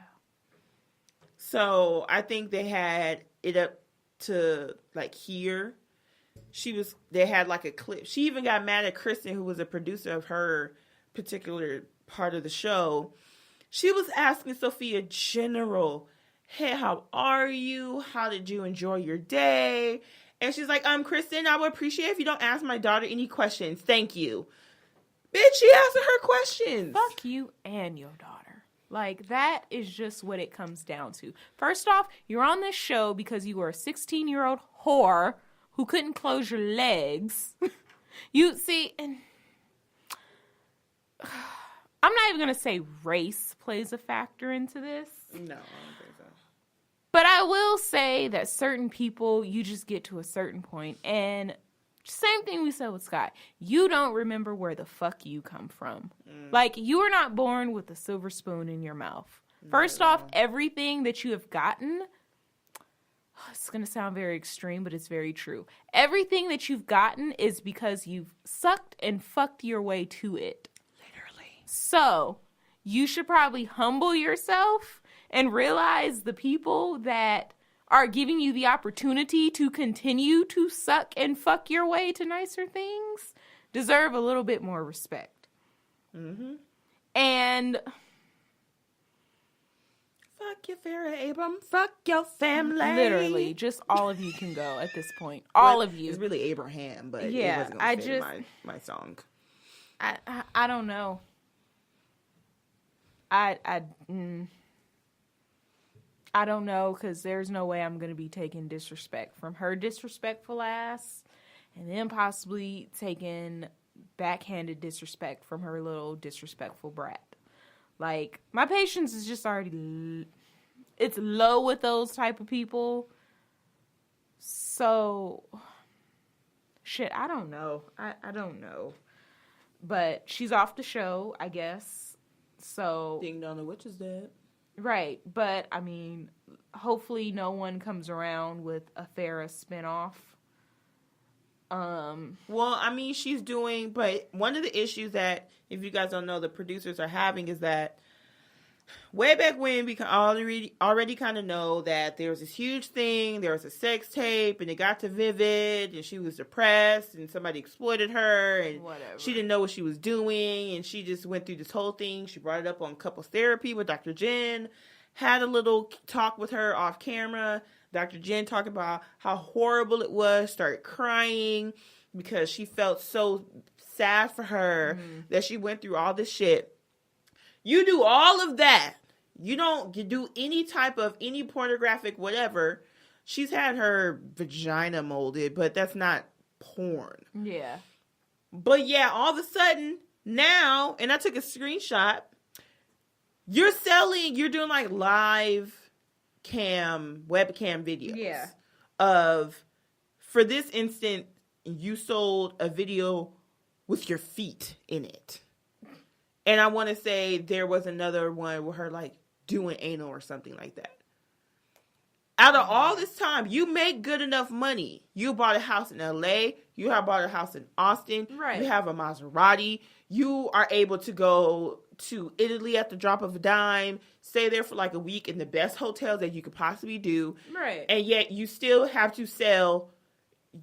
So I think they had it up to like here. They had like a clip. She even got mad at Kristen, who was a producer of her particular part of the show. She was asking Sophia General, hey, how are you? How did you enjoy your day? And she's like, Kristen, I would appreciate if you don't ask my daughter any questions. Thank you. Bitch, she asking her questions. Fuck you and your daughter. Like, that is just what it comes down to. First off, you're on this show because you were a 16-year-old whore who couldn't close your legs. You see, and I'm not even going to say race plays a factor into this. No, I don't think so. But I will say that certain people, you just get to a certain point, and same thing we said with Scott. You don't remember where the fuck you come from. Like, you are not born with a silver spoon in your mouth. First off, everything that you have gotten, it's going to sound very extreme, but it's very true. Everything that you've gotten is because you've sucked and fucked your way to it. Literally. So, you should probably humble yourself and realize the people that are giving you the opportunity to continue to suck and fuck your way to nicer things deserve a little bit more respect. Mm-hmm. And fuck your Farrah Abram, fuck your family. Literally, just all of you can go at this point. All of you. It's really Abraham, but yeah, it wasn't gonna fit my song. I don't know. I don't know, because there's no way I'm going to be taking disrespect from her disrespectful ass, and then possibly taking backhanded disrespect from her little disrespectful brat. Like, my patience is just already, it's low with those type of people. So, shit, I don't know. I don't know. But she's off the show, I guess. So. Ding dong, the witch is dead. Right, but, I mean, hopefully no one comes around with a Farrah spinoff. Well, I mean, she's doing, but one of the issues that, if you guys don't know, the producers are having is that way back when we can already kind of know that there was this huge thing, there was a sex tape, and it got to Vivid, and she was depressed, and somebody exploited her, and whatever. She didn't know what she was doing, and she just went through this whole thing. She brought it up on couples therapy with Dr. Jen, had a little talk with her off camera. Dr. Jen talked about how horrible it was, started crying because she felt so sad for her that she went through all this shit. You do all of that. You don't do any type of any pornographic whatever. She's had her vagina molded, but that's not porn. Yeah. But yeah, all of a sudden now, and I took a screenshot, you're doing like live webcam videos. Yeah. For this instant, you sold a video with your feet in it. And I want to say there was another one with her like doing anal or something like that. Out of all this time, you make good enough money. You bought a house in LA. You have bought a house in Austin. Right. You have a Maserati. You are able to go to Italy at the drop of a dime, stay there for like a week in the best hotels that you could possibly do. Right. And yet you still have to sell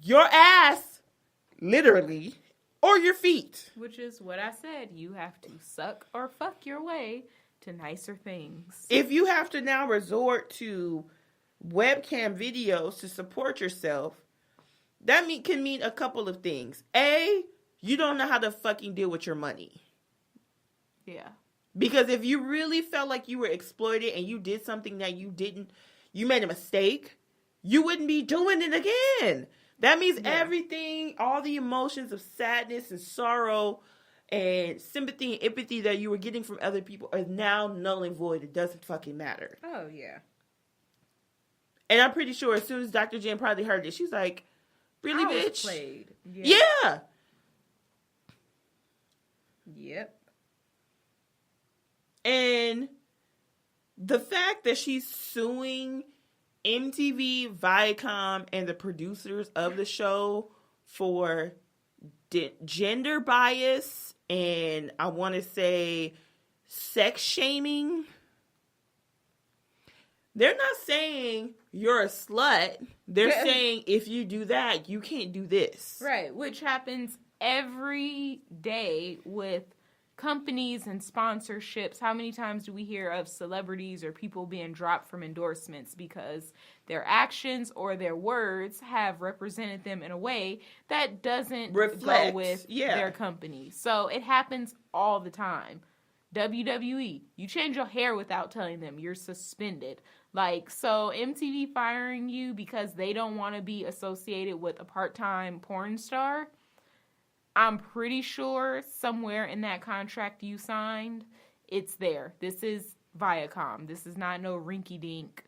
your ass, literally, or your feet. Which is what I said. You have to suck or fuck your way to nicer things. If you have to now resort to webcam videos to support yourself, that can mean a couple of things. A, you don't know how to fucking deal with your money. Yeah. Because if you really felt like you were exploited and you did something that you made a mistake, you wouldn't be doing it again. That means everything, all the emotions of sadness and sorrow and sympathy and empathy that you were getting from other people are now null and void. It doesn't fucking matter. Oh, yeah. And I'm pretty sure as soon as Dr. Jen probably heard it, she's like, really, I was bitch? played. Yeah. Yep. And the fact that she's suing MTV, Viacom, and the producers of the show for gender bias and I want to say sex shaming. They're not saying you're a slut. They're saying if you do that, you can't do this. Right, which happens every day with companies and sponsorships. How many times do we hear of celebrities or people being dropped from endorsements because their actions or their words have represented them in a way that doesn't go with their company? So it happens all the time. WWE, you change your hair without telling them, you're suspended. Like, so MTV firing you because they don't want to be associated with a part-time porn star, I'm pretty sure somewhere in that contract you signed, it's there. This is Viacom. This is not no rinky-dink,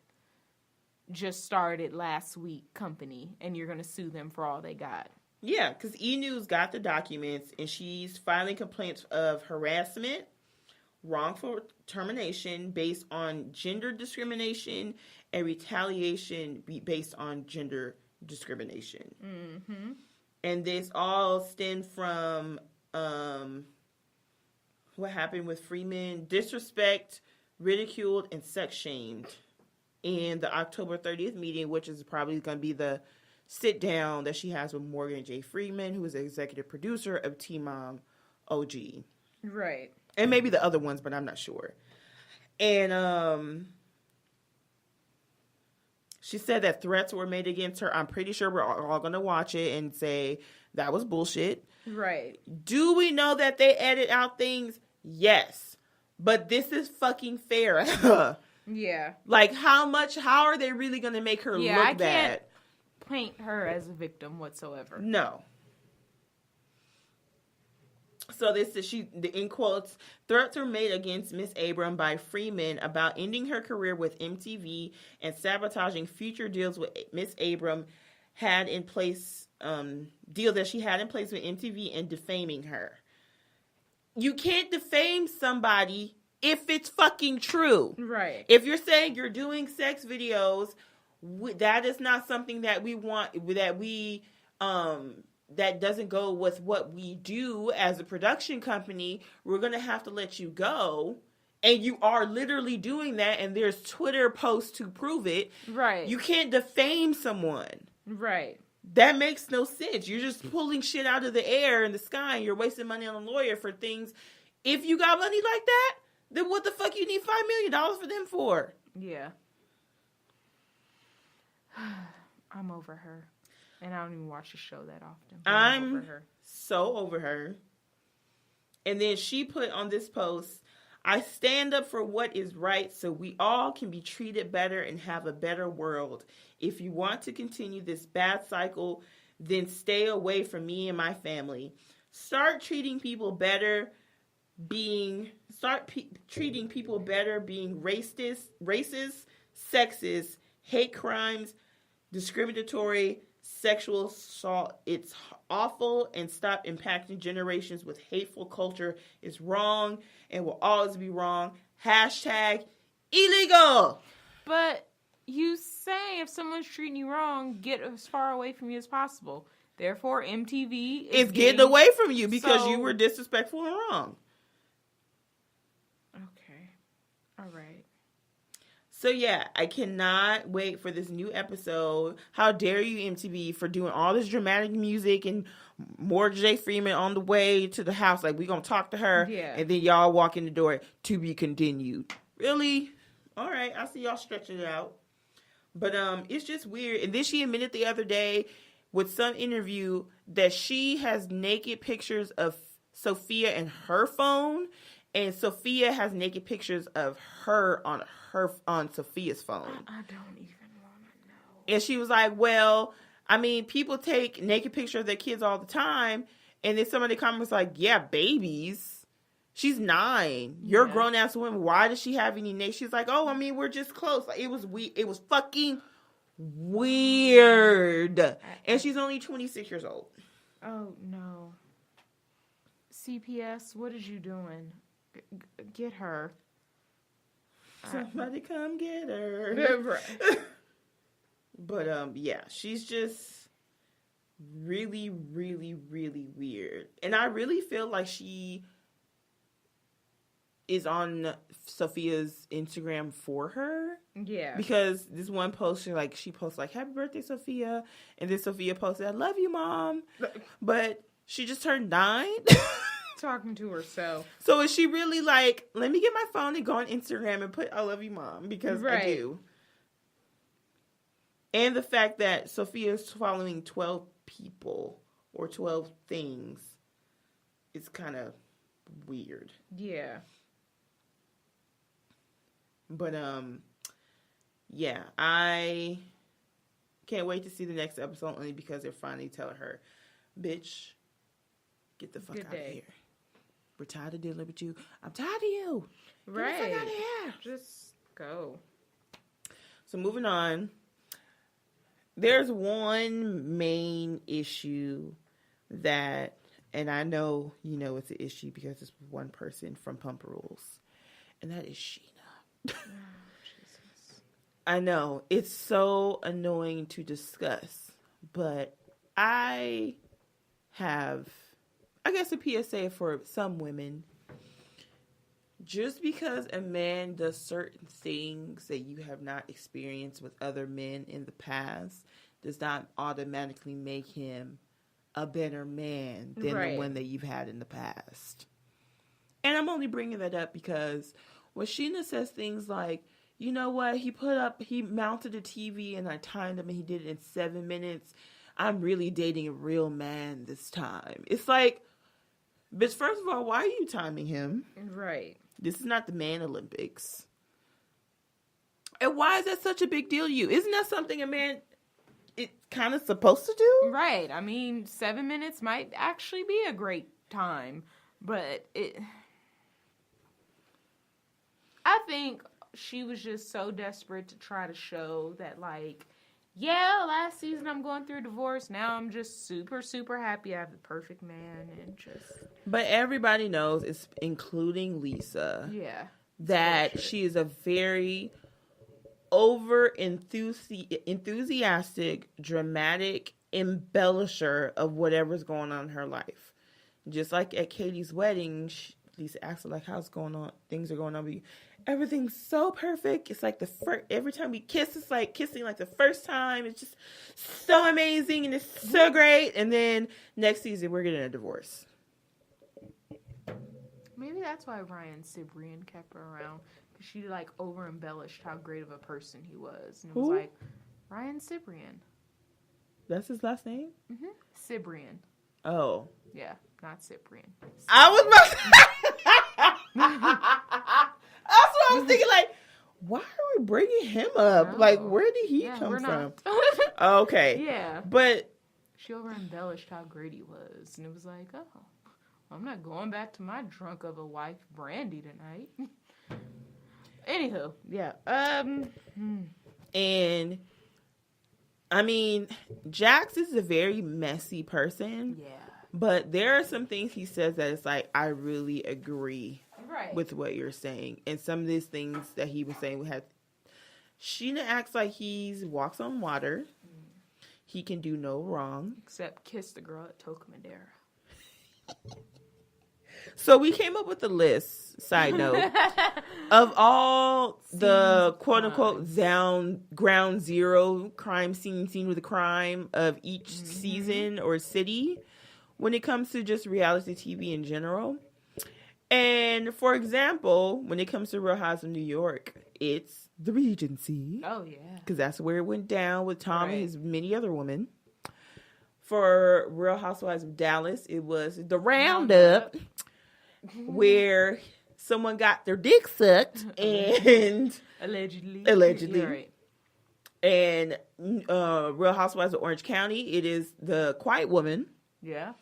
just started last week company, and you're going to sue them for all they got. Yeah, because E! News got the documents, and she's filing complaints of harassment, wrongful termination based on gender discrimination, and retaliation based on gender discrimination. Mm-hmm. And this all stemmed from what happened with Freeman, disrespect, ridiculed, and sex shamed in the October 30th meeting, which is probably going to be the sit down that she has with Morgan J. Freeman, who is the executive producer of Teen Mom OG. Right. And maybe the other ones, but I'm not sure. And she said that threats were made against her. I'm pretty sure we're all going to watch it and say that was bullshit. Right. Do we know that they edit out things? Yes. But this is fucking fair. Yeah. Like, how are they really going to make her look bad? Can't paint her as a victim whatsoever. No. So this is in quotes, threats were made against Miss Abram by Freeman about ending her career with MTV and sabotaging future deals with Miss Abram had in place, deal that she had in place with MTV and defaming her. You can't defame somebody if it's fucking true. Right. If you're saying you're doing sex videos, that is not something that we want, that doesn't go with what we do as a production company. We're going to have to let you go. And you are literally doing that, and there's Twitter posts to prove it. Right. You can't defame someone. Right. That makes no sense. You're just pulling shit out of the air in the sky, and you're wasting money on a lawyer for things. If you got money like that, then what the fuck you need $5 million for them for? Yeah. I'm over her. And I don't even watch the show that often. I'm over her. So over her. And then she put on this post, I stand up for what is right so we all can be treated better and have a better world. If you want to continue this bad cycle, then stay away from me and my family. Start treating people better being racist, sexist, hate crimes, discriminatory, sexual assault. It's awful, and stop impacting generations with hateful culture. Is wrong and will always be wrong. #illegal. But you say if someone's treating you wrong, get as far away from you as possible. Therefore, MTV is getting away from you because you were disrespectful and wrong. Okay. All right. So yeah, I cannot wait for this new episode. How dare you, MTV, for doing all this dramatic music and Morgan J. Freeman on the way to the house. Like, we gonna talk to her, and then y'all walk in the door, to be continued. Really? All right, I see y'all stretching it out. But it's just weird. And then she admitted the other day with some interview that she has naked pictures of Sophia in her phone, and Sophia has naked pictures of her on Sophia's phone. I don't even want to know. And she was like, well, I mean, people take naked pictures of their kids all the time. And then somebody comments like, yeah, babies. She's 9. You're a grown-ass woman. Why does she have any naked? She's like, oh, I mean, we're just close. Like, it was fucking weird. And she's only 26 years old. Oh, no. CPS, what is you doing? Get her. Somebody come get her. Right. But yeah, she's just really, really, really weird. And I really feel like she is on Sophia's Instagram for her. Yeah. Because this one post, she posts like, happy birthday, Sophia. And then Sophia posted, I love you, Mom. But she just turned 9. Talking to herself. So is she really like, let me get my phone and go on Instagram and put I love you, Mom, because I do. And the fact that Sophia is following 12 people or 12 things is kind of weird. Yeah. But yeah, I can't wait to see the next episode only because they're finally telling her, bitch, get the fuck out of here. We're tired of dealing with you. I'm tired of you. Right. Get the fuck out of here. Just go. So moving on. There's one main issue that, and I know you know it's an issue because it's one person from Pump Rules, and that is Schena. Oh, Jesus. I know. It's so annoying to discuss, but I have, I guess, a PSA for some women. Just because a man does certain things that you have not experienced with other men in the past does not automatically make him a better man than the one that you've had in the past. And I'm only bringing that up because when Schena says things like, you know what, he mounted a TV and I timed him and he did it in 7 minutes. I'm really dating a real man this time. It's like, bitch, first of all, why are you timing him? Right. This is not the Man Olympics. And why is that such a big deal to you? Isn't that something a man is kind of supposed to do? Right. I mean, 7 minutes might actually be a great time, but I think she was just so desperate to try to show that, like, yeah, last season I'm going through a divorce. Now I'm just super, super happy I have the perfect man and just... But everybody knows, it's including Lisa, that she is a very enthusiastic, dramatic embellisher of whatever's going on in her life. Just like at Katie's wedding, Lisa asked her, like, how's going on? Things are going on with you. Everything's so perfect. It's like every time we kiss, it's like kissing like the first time. It's just so amazing and it's so great. And then next season, we're getting a divorce. Maybe that's why Ryan Cyprian kept her around. Because she, like, over-embellished how great of a person he was. And it was like, Ryan Cyprian. That's his last name? Mm-hmm. Cyprian. Oh. Yeah, not Cyprian. I was about to... That's what I was thinking, like, why are we bringing him up? No. Like, where did he come from? Okay. Yeah. But... She over-embellished how great he was. And it was like, oh, I'm not going back to my drunk of a wife, Brandy, tonight. Anywho, yeah. And, I mean, Jax is a very messy person. Yeah. But there are some things he says that it's like, I really agree with what you're saying. And some of these things that he was saying, Schena acts like he walks on water. He can do no wrong. Except kiss the girl at Toca Madera. So we came up with a list, side note, of all the quote-unquote ground zero crime scene with a crime of each season or city when it comes to just reality TV in general. And, for example, when it comes to Real Housewives of New York, it's the Regency. Oh, yeah. Because that's where it went down with Tom and his many other women. For Real Housewives of Dallas, it was the Roundup, where someone got their dick sucked and... Allegedly. Right. And Real Housewives of Orange County, it is the Quiet Woman. Yeah.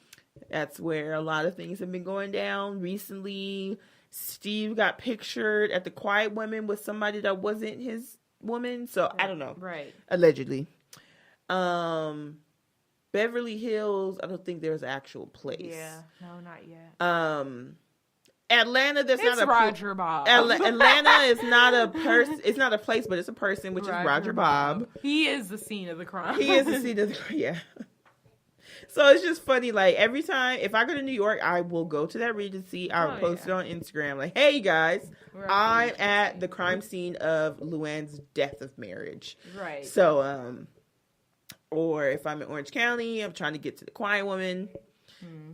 That's where a lot of things have been going down recently. Steve got pictured at the Quiet Woman with somebody that wasn't his woman. So, I don't know. Right. Allegedly. Beverly Hills, I don't think there's an actual place. Yeah, no, not yet. Atlanta, It's not Roger Bob. Atlanta is not a person. It's not a place, but it's a person, which is Roger Bob. He is the scene of the crime. He is the scene of the crime. Yeah. So it's just funny. Like every time, if I go to New York, I will go to that Regency. I'll post it on Instagram. Like, hey, you guys, I'm at the crime scene of Luann's death of marriage. Right. So, or if I'm in Orange County, I'm trying to get to the Quiet Woman.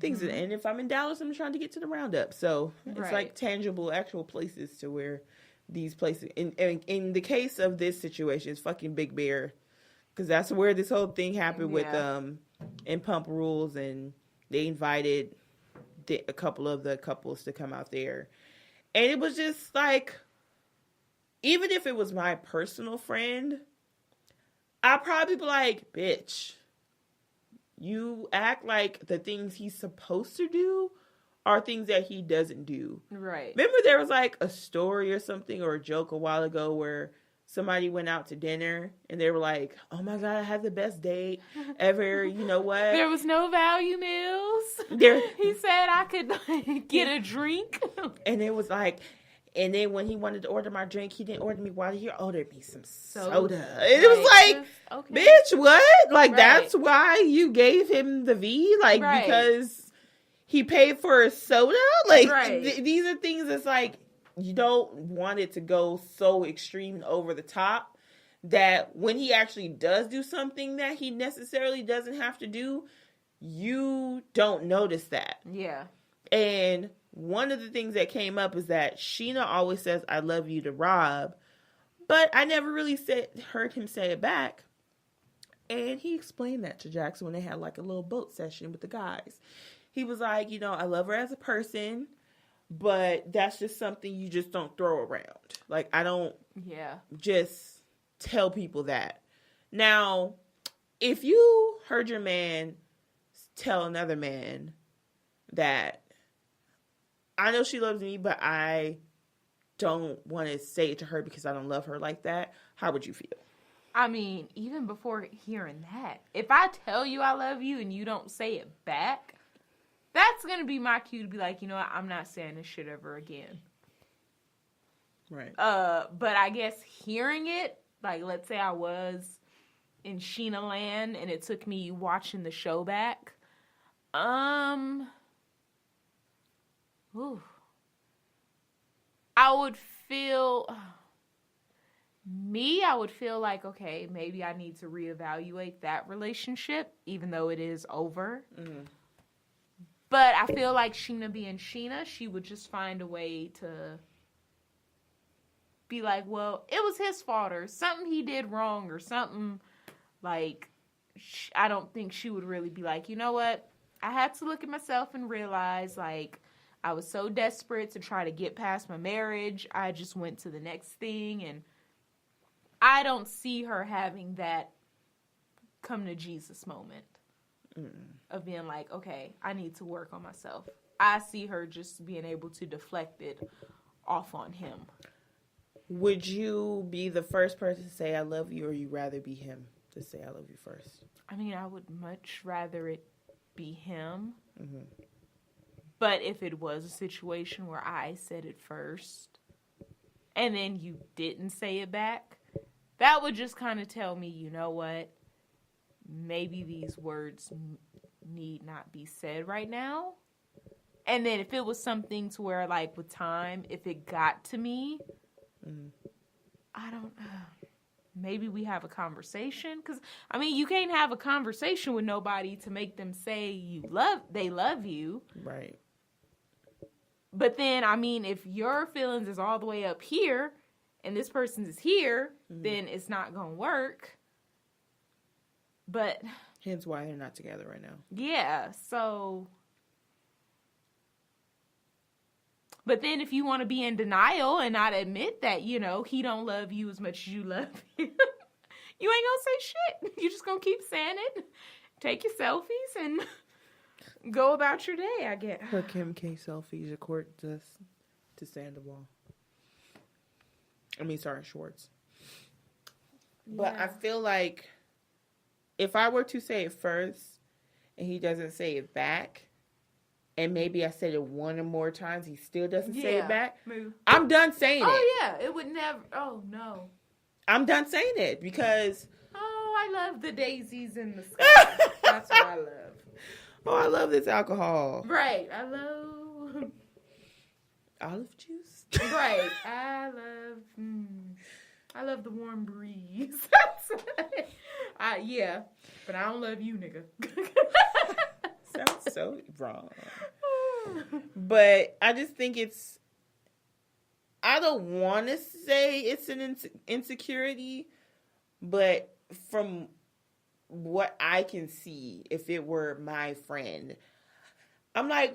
Things, and if I'm in Dallas, I'm trying to get to the Roundup. So it's like tangible, actual places to where these places. In the case of this situation, it's fucking Big Bear, because that's where this whole thing happened with in Pump Rules, and they invited a couple of the couples to come out there, and it was just like, even if it was my personal friend, I'd probably be like, bitch. You act like the things he's supposed to do are things that he doesn't do. Right. Remember there was like a story or something or a joke a while ago where somebody went out to dinner and they were like, oh my God, I had the best date ever. You know what? There was no value meals. He said I could get a drink. And it was like, and then when he wanted to order my drink, he didn't order me water. He ordered me some soda. And it was like, bitch, what? Like, that's why you gave him the V? Like, because he paid for a soda? Like, these are things that's like, you don't want it to go so extreme and over the top that when he actually does do something that he necessarily doesn't have to do, you don't notice that. Yeah. And one of the things that came up is that Schena always says, I love you to Rob, but I never really heard him say it back. And he explained that to Jackson when they had like a little boat session with the guys. He was like, you know, I love her as a person, but that's just something you just don't throw around. Like, I don't just tell people that. Now, if you heard your man tell another man that, I know she loves me, but I don't want to say it to her because I don't love her like that, how would you feel? I mean, even before hearing that, if I tell you I love you and you don't say it back, that's going to be my cue to be like, you know what, I'm not saying this shit ever again. Right. But I guess hearing it, like, let's say I was in Schena land and it took me watching the show back. Ooh. I would feel like, okay, maybe I need to reevaluate that relationship, even though it is over. Mm-hmm. But I feel like Schena being Schena, she would just find a way to be like, well, it was his fault or something he did wrong or something. Like, I don't think she would really be like, you know what? I had to look at myself and realize, like, I was so desperate to try to get past my marriage. I just went to the next thing. And I don't see her having that come to Jesus moment of being like, okay, I need to work on myself. I see her just being able to deflect it off on him. Would you be the first person to say I love you, or you rather be him to say I love you first? I mean, I would much rather it be him. Mm-hmm. But if it was a situation where I said it first and then you didn't say it back, that would just kind of tell me, you know what, maybe these words need not be said right now. And then if it was something to where, like, with time, if it got to me, I don't know. Maybe we have a conversation. Because, I mean, you can't have a conversation with nobody to make them say they love you. Right. But then, I mean, if your feelings is all the way up here and this person's is here, then it's not going to work. But hence why they're not together right now. Yeah, so. But then if you want to be in denial and not admit that, you know, he don't love you as much as you love him, you ain't going to say shit. You just going to keep saying it, take your selfies, and go about your day, I guess. Her Kim K selfies, a court to Sandoval. Schwartz. Yeah. But I feel like if I were to say it first, and he doesn't say it back, and maybe I said it one or more times, he still doesn't say it back, I'm done saying it. Oh, yeah. It would never. Oh, no. I'm done saying it because... Oh, I love the daisies in the sky. That's what I love. Oh, I love this alcohol. Right. I love... Olive juice? Right. I love the warm breeze. Yeah. But I don't love you, nigga. Sounds so wrong. But I just think it's... I don't want to say it's an insecurity, but from what I can see, if it were my friend, I'm like,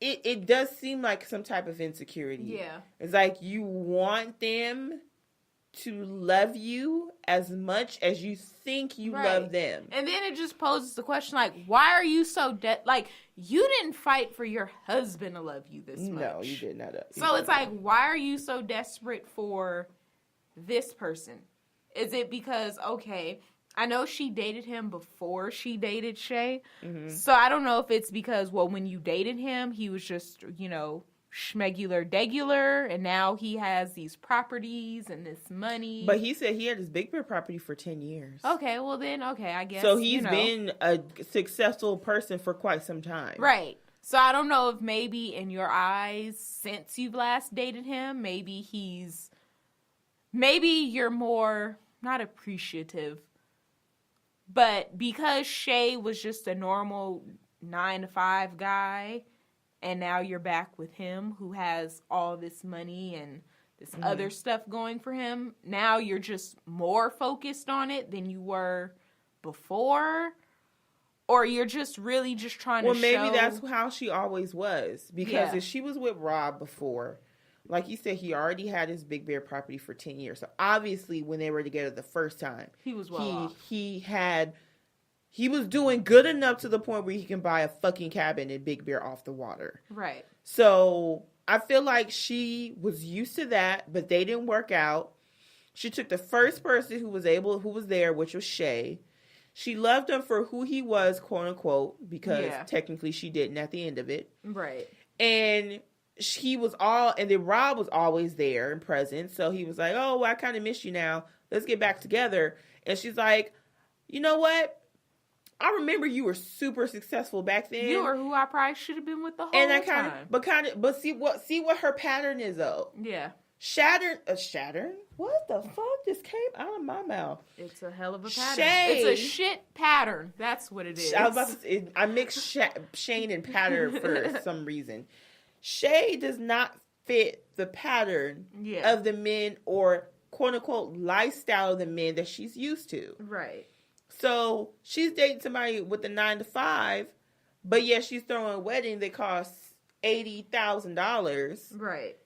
it does seem like some type of insecurity. Yeah. It's like you want them to love you as much as you think you love them. And then it just poses the question, like, why are you so like, you didn't fight for your husband to love you this much. No, you did not. So it's like, why are you so desperate for this person? Is it because, okay, I know she dated him before she dated Shay. Mm-hmm. So I don't know if it's because, well, when you dated him, he was just, schmegular-degular, and now he has these properties and this money. But he said he had his Big Bear property for 10 years. Okay, well then, I guess. So he's been a successful person for quite some time. Right. So I don't know if maybe in your eyes, since you've last dated him, maybe you're more, not appreciative, but because Shay was just a normal 9-to-5 guy, and now you're back with him who has all this money and this other stuff going for him. Now you're just more focused on it than you were before. Or you're just really just trying to show... Well, maybe that's how she always was. Because if she was with Rob before, like you said, he already had his Big Bear property for 10 years. So obviously when they were together the first time, he was well off. He was doing good enough to the point where he can buy a fucking cabin in Big Bear off the water. Right. So I feel like she was used to that, but they didn't work out. She took the first person who was there, which was Shay. She loved him for who he was, quote unquote, because technically she didn't at the end of it. Right. And then Rob was always there and present. So he was like, oh, well, I kind of miss you now. Let's get back together. And she's like, you know what? I remember you were super successful back then. You were who I probably should have been with the whole time. But see what her pattern is though. Yeah. Shattern? What the fuck just came out of my mouth? It's a hell of a pattern. It's a shit pattern. That's what it is. I mixed Shane and pattern for some reason. Shay does not fit the pattern of the men or quote unquote lifestyle of the men that she's used to. Right. So she's dating somebody with a 9-to-5, but she's throwing a wedding that costs $80,000. Right.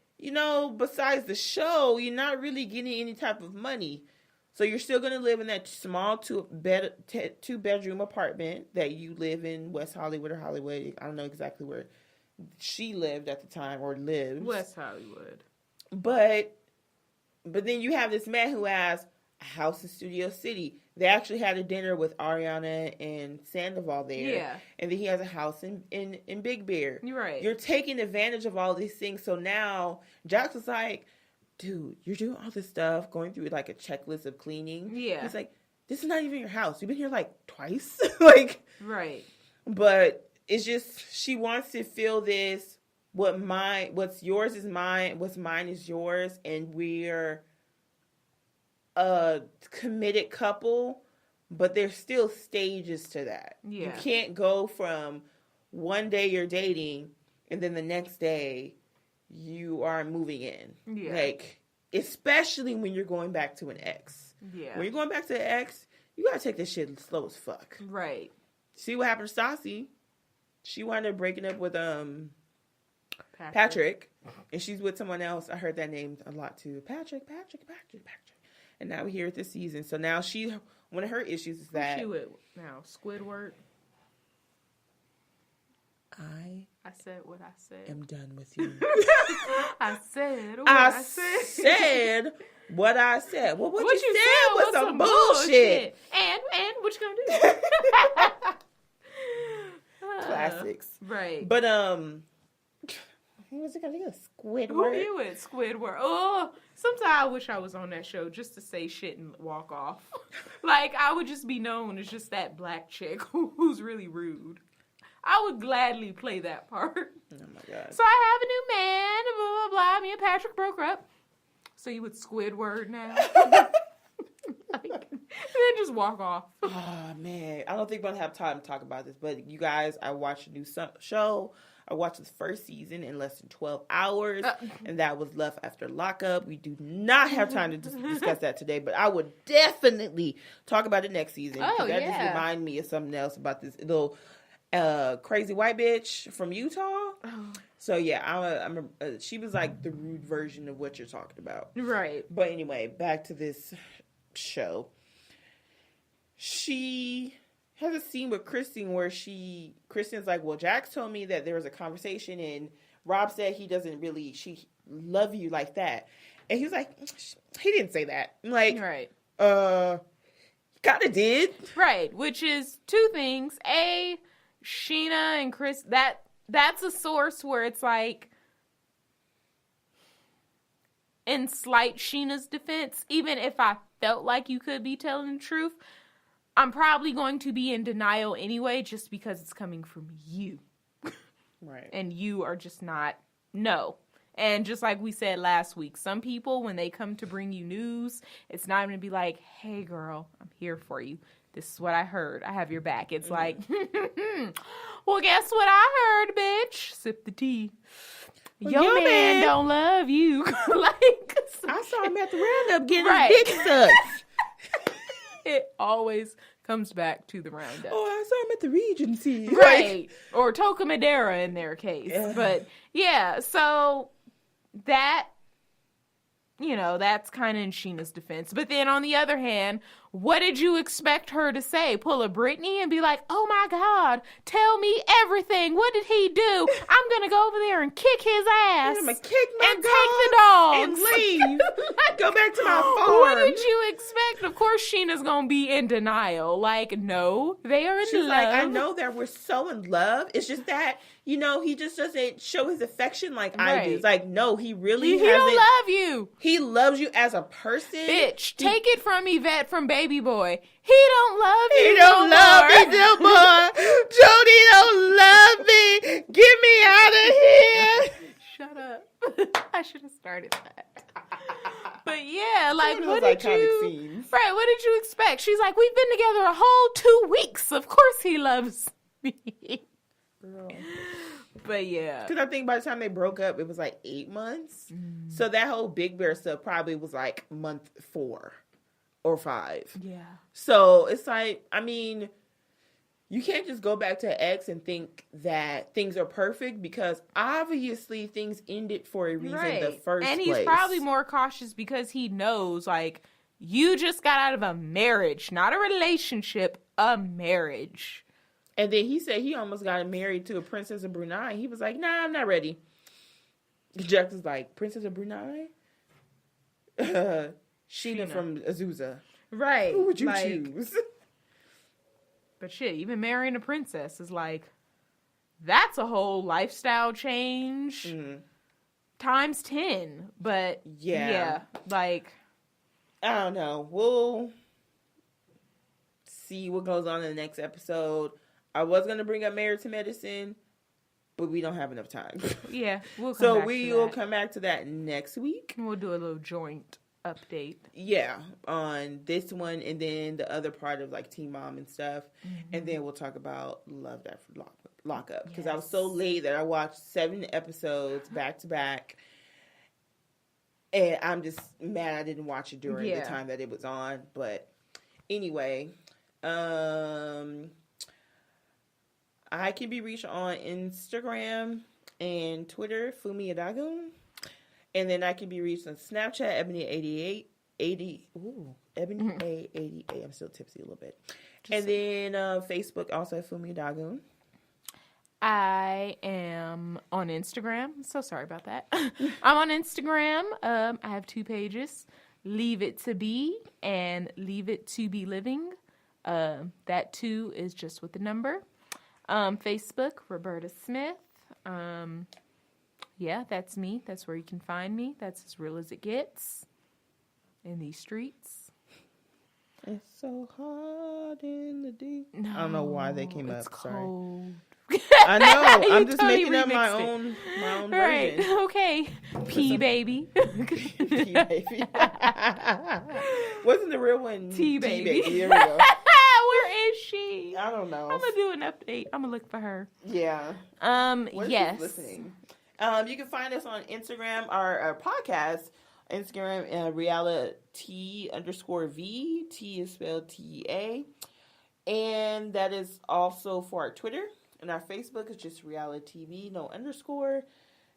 Besides the show, you're not really getting any type of money. So you're still going to live in that small two-bedroom apartment that you live in West Hollywood or Hollywood. I don't know exactly where she lived at the time or lives. West Hollywood. But then you have this man who has a house in Studio City. They actually had a dinner with Ariana and Sandoval there. Yeah. And then he has a house in Big Bear. You're right. You're taking advantage of all these things. So now Jax was like, dude, you're doing all this stuff, going through like a checklist of cleaning. Yeah. He's like, this is not even your house. You've been here like twice. Right. But it's just, she wants to feel this, what's yours is mine, what's mine is yours. And we're a committed couple, but there's still stages to that. Yeah. You can't go from one day you're dating and then the next day you are moving in. Yeah. Especially when you're going back to an ex. Yeah. When you're going back to an ex, you gotta take this shit slow as fuck. Right. See what happened to Stassi? She wound up breaking up with Patrick, and she's with someone else. I heard that name a lot too. Patrick. And now we're here at this season. So now one of her issues is that... Who's she with now? Squidward? I said what I said. am done with you. I said what I said. What I said. Well, what you said was some bullshit. And what you gonna do? classics. Right. But who was it gonna be? Squidward. Who you with? Squidward. Oh, sometimes I wish I was on that show just to say shit and walk off. Like, I would just be known as just that black chick who's really rude. I would gladly play that part. Oh my God. So I have a new man, blah, blah, blah. Me and Patrick broke up. So you would Squidward now? Like, and then just walk off. Oh, man. I don't think we're going to have time to talk about this. But you guys, I watched a new show. I watched the first season in less than 12 hours. And that was Love After Lockup. We do not have time to discuss that today. But I would definitely talk about it next season. Oh, that yeah. just reminded me of something else about this little crazy white bitch from Utah. Oh. So yeah, she was like the rude version of what you're talking about. Right. But anyway, back to this show. She has a scene with Kristen where Kristen's like, well, Jax told me that there was a conversation and Rob said he doesn't really love you like that. And he was like, he didn't say that. I'm like, right. Kind of did. Right. Which is two things. A, Schena and Chris, that's a source where it's like, in slight Sheena's defense, even if I felt like you could be telling the truth, I'm probably going to be in denial anyway, just because it's coming from you. Right. And you are just not, no. And just like we said last week, some people, when they come to bring you news, it's not going to be like, hey girl, I'm here for you. This is what I heard. I have your back. It's like, well, guess what I heard, bitch? Sip the tea. Your man don't love you. Like, I saw him at the roundup getting his dick sucked. It always comes back to the roundup. Oh, I saw him at the Regency. Right. Or Toca Madera in their case. But yeah, so that, that's kind of in Sheena's defense. But then on the other hand, what did you expect her to say? Pull a Britney and be like, oh my God, tell me everything. What did he do? I'm going to go over there and kick his ass. I'm going to kick my and take the dogs. And leave. Go back to my farm. What did you expect? Of course, Sheena's going to be in denial. Like, no, they are in love. She's like, I know that we're so in love. It's just that, he just doesn't show his affection like I do. It's like, no, he really He don't love you. He loves you as a person. Bitch, take it from Yvette from Baby Boy. He don't love you. He don't love me no more. Jody don't love me. Get me out of here. Shut up. I should have started that. But yeah, like, what did you... Right, what did you expect? She's like, we've been together a whole 2 weeks. Of course he loves me. Girl. But yeah. Because I think by the time they broke up, it was like 8 months. So that whole Big Bear stuff probably was like month 4 or 5. Yeah. So it's like, I mean, you can't just go back to ex and think that things are perfect because obviously things ended for a reason in the first place. And he's probably more cautious because he knows, like, you just got out of a marriage, not a relationship, a marriage. And then he said he almost got married to a princess of Brunei. He was like, nah, I'm not ready. Jack was like, Princess of Brunei? Schena from Azusa. Right. Who would you choose? But shit, even marrying a princess is like, that's a whole lifestyle change times 10. But yeah, like, I don't know. We'll see what goes on in the next episode. I was going to bring up Married to Medicine, but we don't have enough time. Yeah, we'll come back to that. So we will come back to that next week. We'll do a little joint update. Yeah, on this one and then the other part of like Teen Mom and stuff. And then we'll talk about Love After Lockup. Because I was so late that I watched 7 episodes back to back. And I'm just mad I didn't watch it during the time that it was on. But anyway, I can be reached on Instagram and Twitter, Funmi And B. And then I can be reached on Snapchat, Ebony88. Ebony A88. I'm still tipsy a little bit. And then Facebook, also Funmi And B. I am on Instagram. So sorry about that. I'm on Instagram. I have 2 pages. Leave It To Be and Leave It To Be Living. That 2 is just with the number. Facebook, Roberta Smith. Yeah, that's me. That's where you can find me. That's as real as it gets in these streets. It's so hot in the deep. No, I don't know why they came up. Cold. Sorry. I know. I'm just making up my own right. version. Okay. P baby. P baby. Wasn't the real one T baby? Here we go. Where is she? I don't know. I'm gonna do an update. I'm gonna look for her. Yeah. Yes. Listening. You can find us on Instagram, our podcast. Instagram, RealiTEA_V. T is spelled TEA. And that is also for our Twitter. And our Facebook is just RealiTEA-V, no underscore.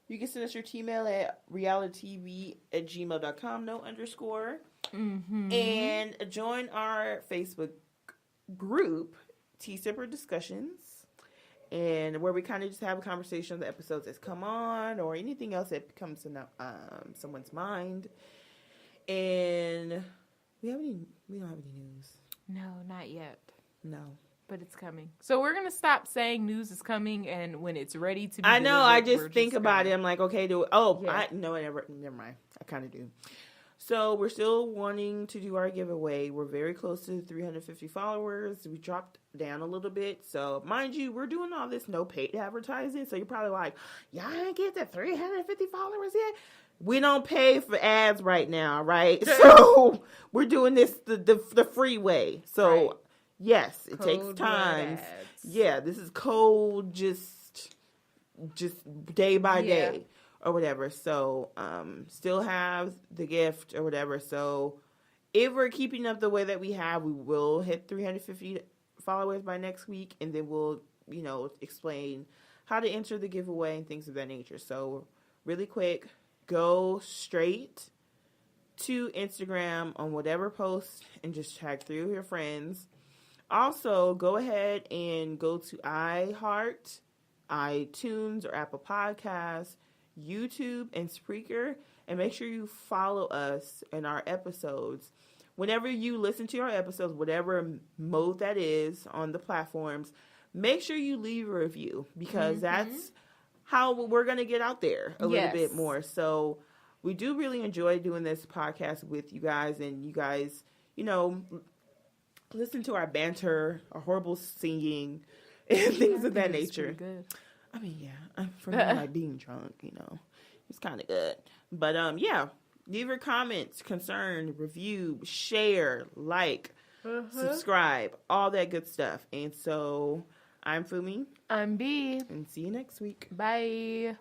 You can send us your email at realitetv@gmail.com, no underscore. Mm-hmm. And join our Facebook group, Tea Sipper Discussions. And where we kind of just have a conversation on the episodes that's come on or anything else that comes to someone's mind. And we don't have any news. No, not yet. No. But it's coming. So we're going to stop saying news is coming, and when it's ready to be I know, I just think just about it. I'm like, okay, never mind. I kind of do. So we're still wanting to do our giveaway. We're very close to 350 followers. We dropped down a little bit. So mind you, we're doing all this no paid advertising. So you're probably like, y'all ain't get the 350 followers yet? We don't pay for ads right now, right? So we're doing this the free way. So right. Yes, it takes time. Yeah, this is cold, just day by day. Or whatever, so still have the gift or whatever. So if we're keeping up the way that we have, we will hit 350 followers by next week, and then we'll explain how to enter the giveaway and things of that nature. So really quick, go straight to Instagram on whatever post and just tag 3 of your friends. Also, go ahead and go to iHeart, iTunes, or Apple Podcasts, YouTube, and Spreaker, and make sure you follow us in our episodes. Whenever you listen to our episodes, whatever mode that is on the platforms, make sure you leave a review, because that's how we're going to get out there a little bit more. So we do really enjoy doing this podcast with you guys, and you guys, listen to our banter, our horrible singing, and things of that nature. Pretty good. I mean, yeah, for me, like being drunk, it's kind of good. But, leave your comments, concern, review, share, like, subscribe, all that good stuff. And so, I'm Funmi. I'm B. And see you next week. Bye.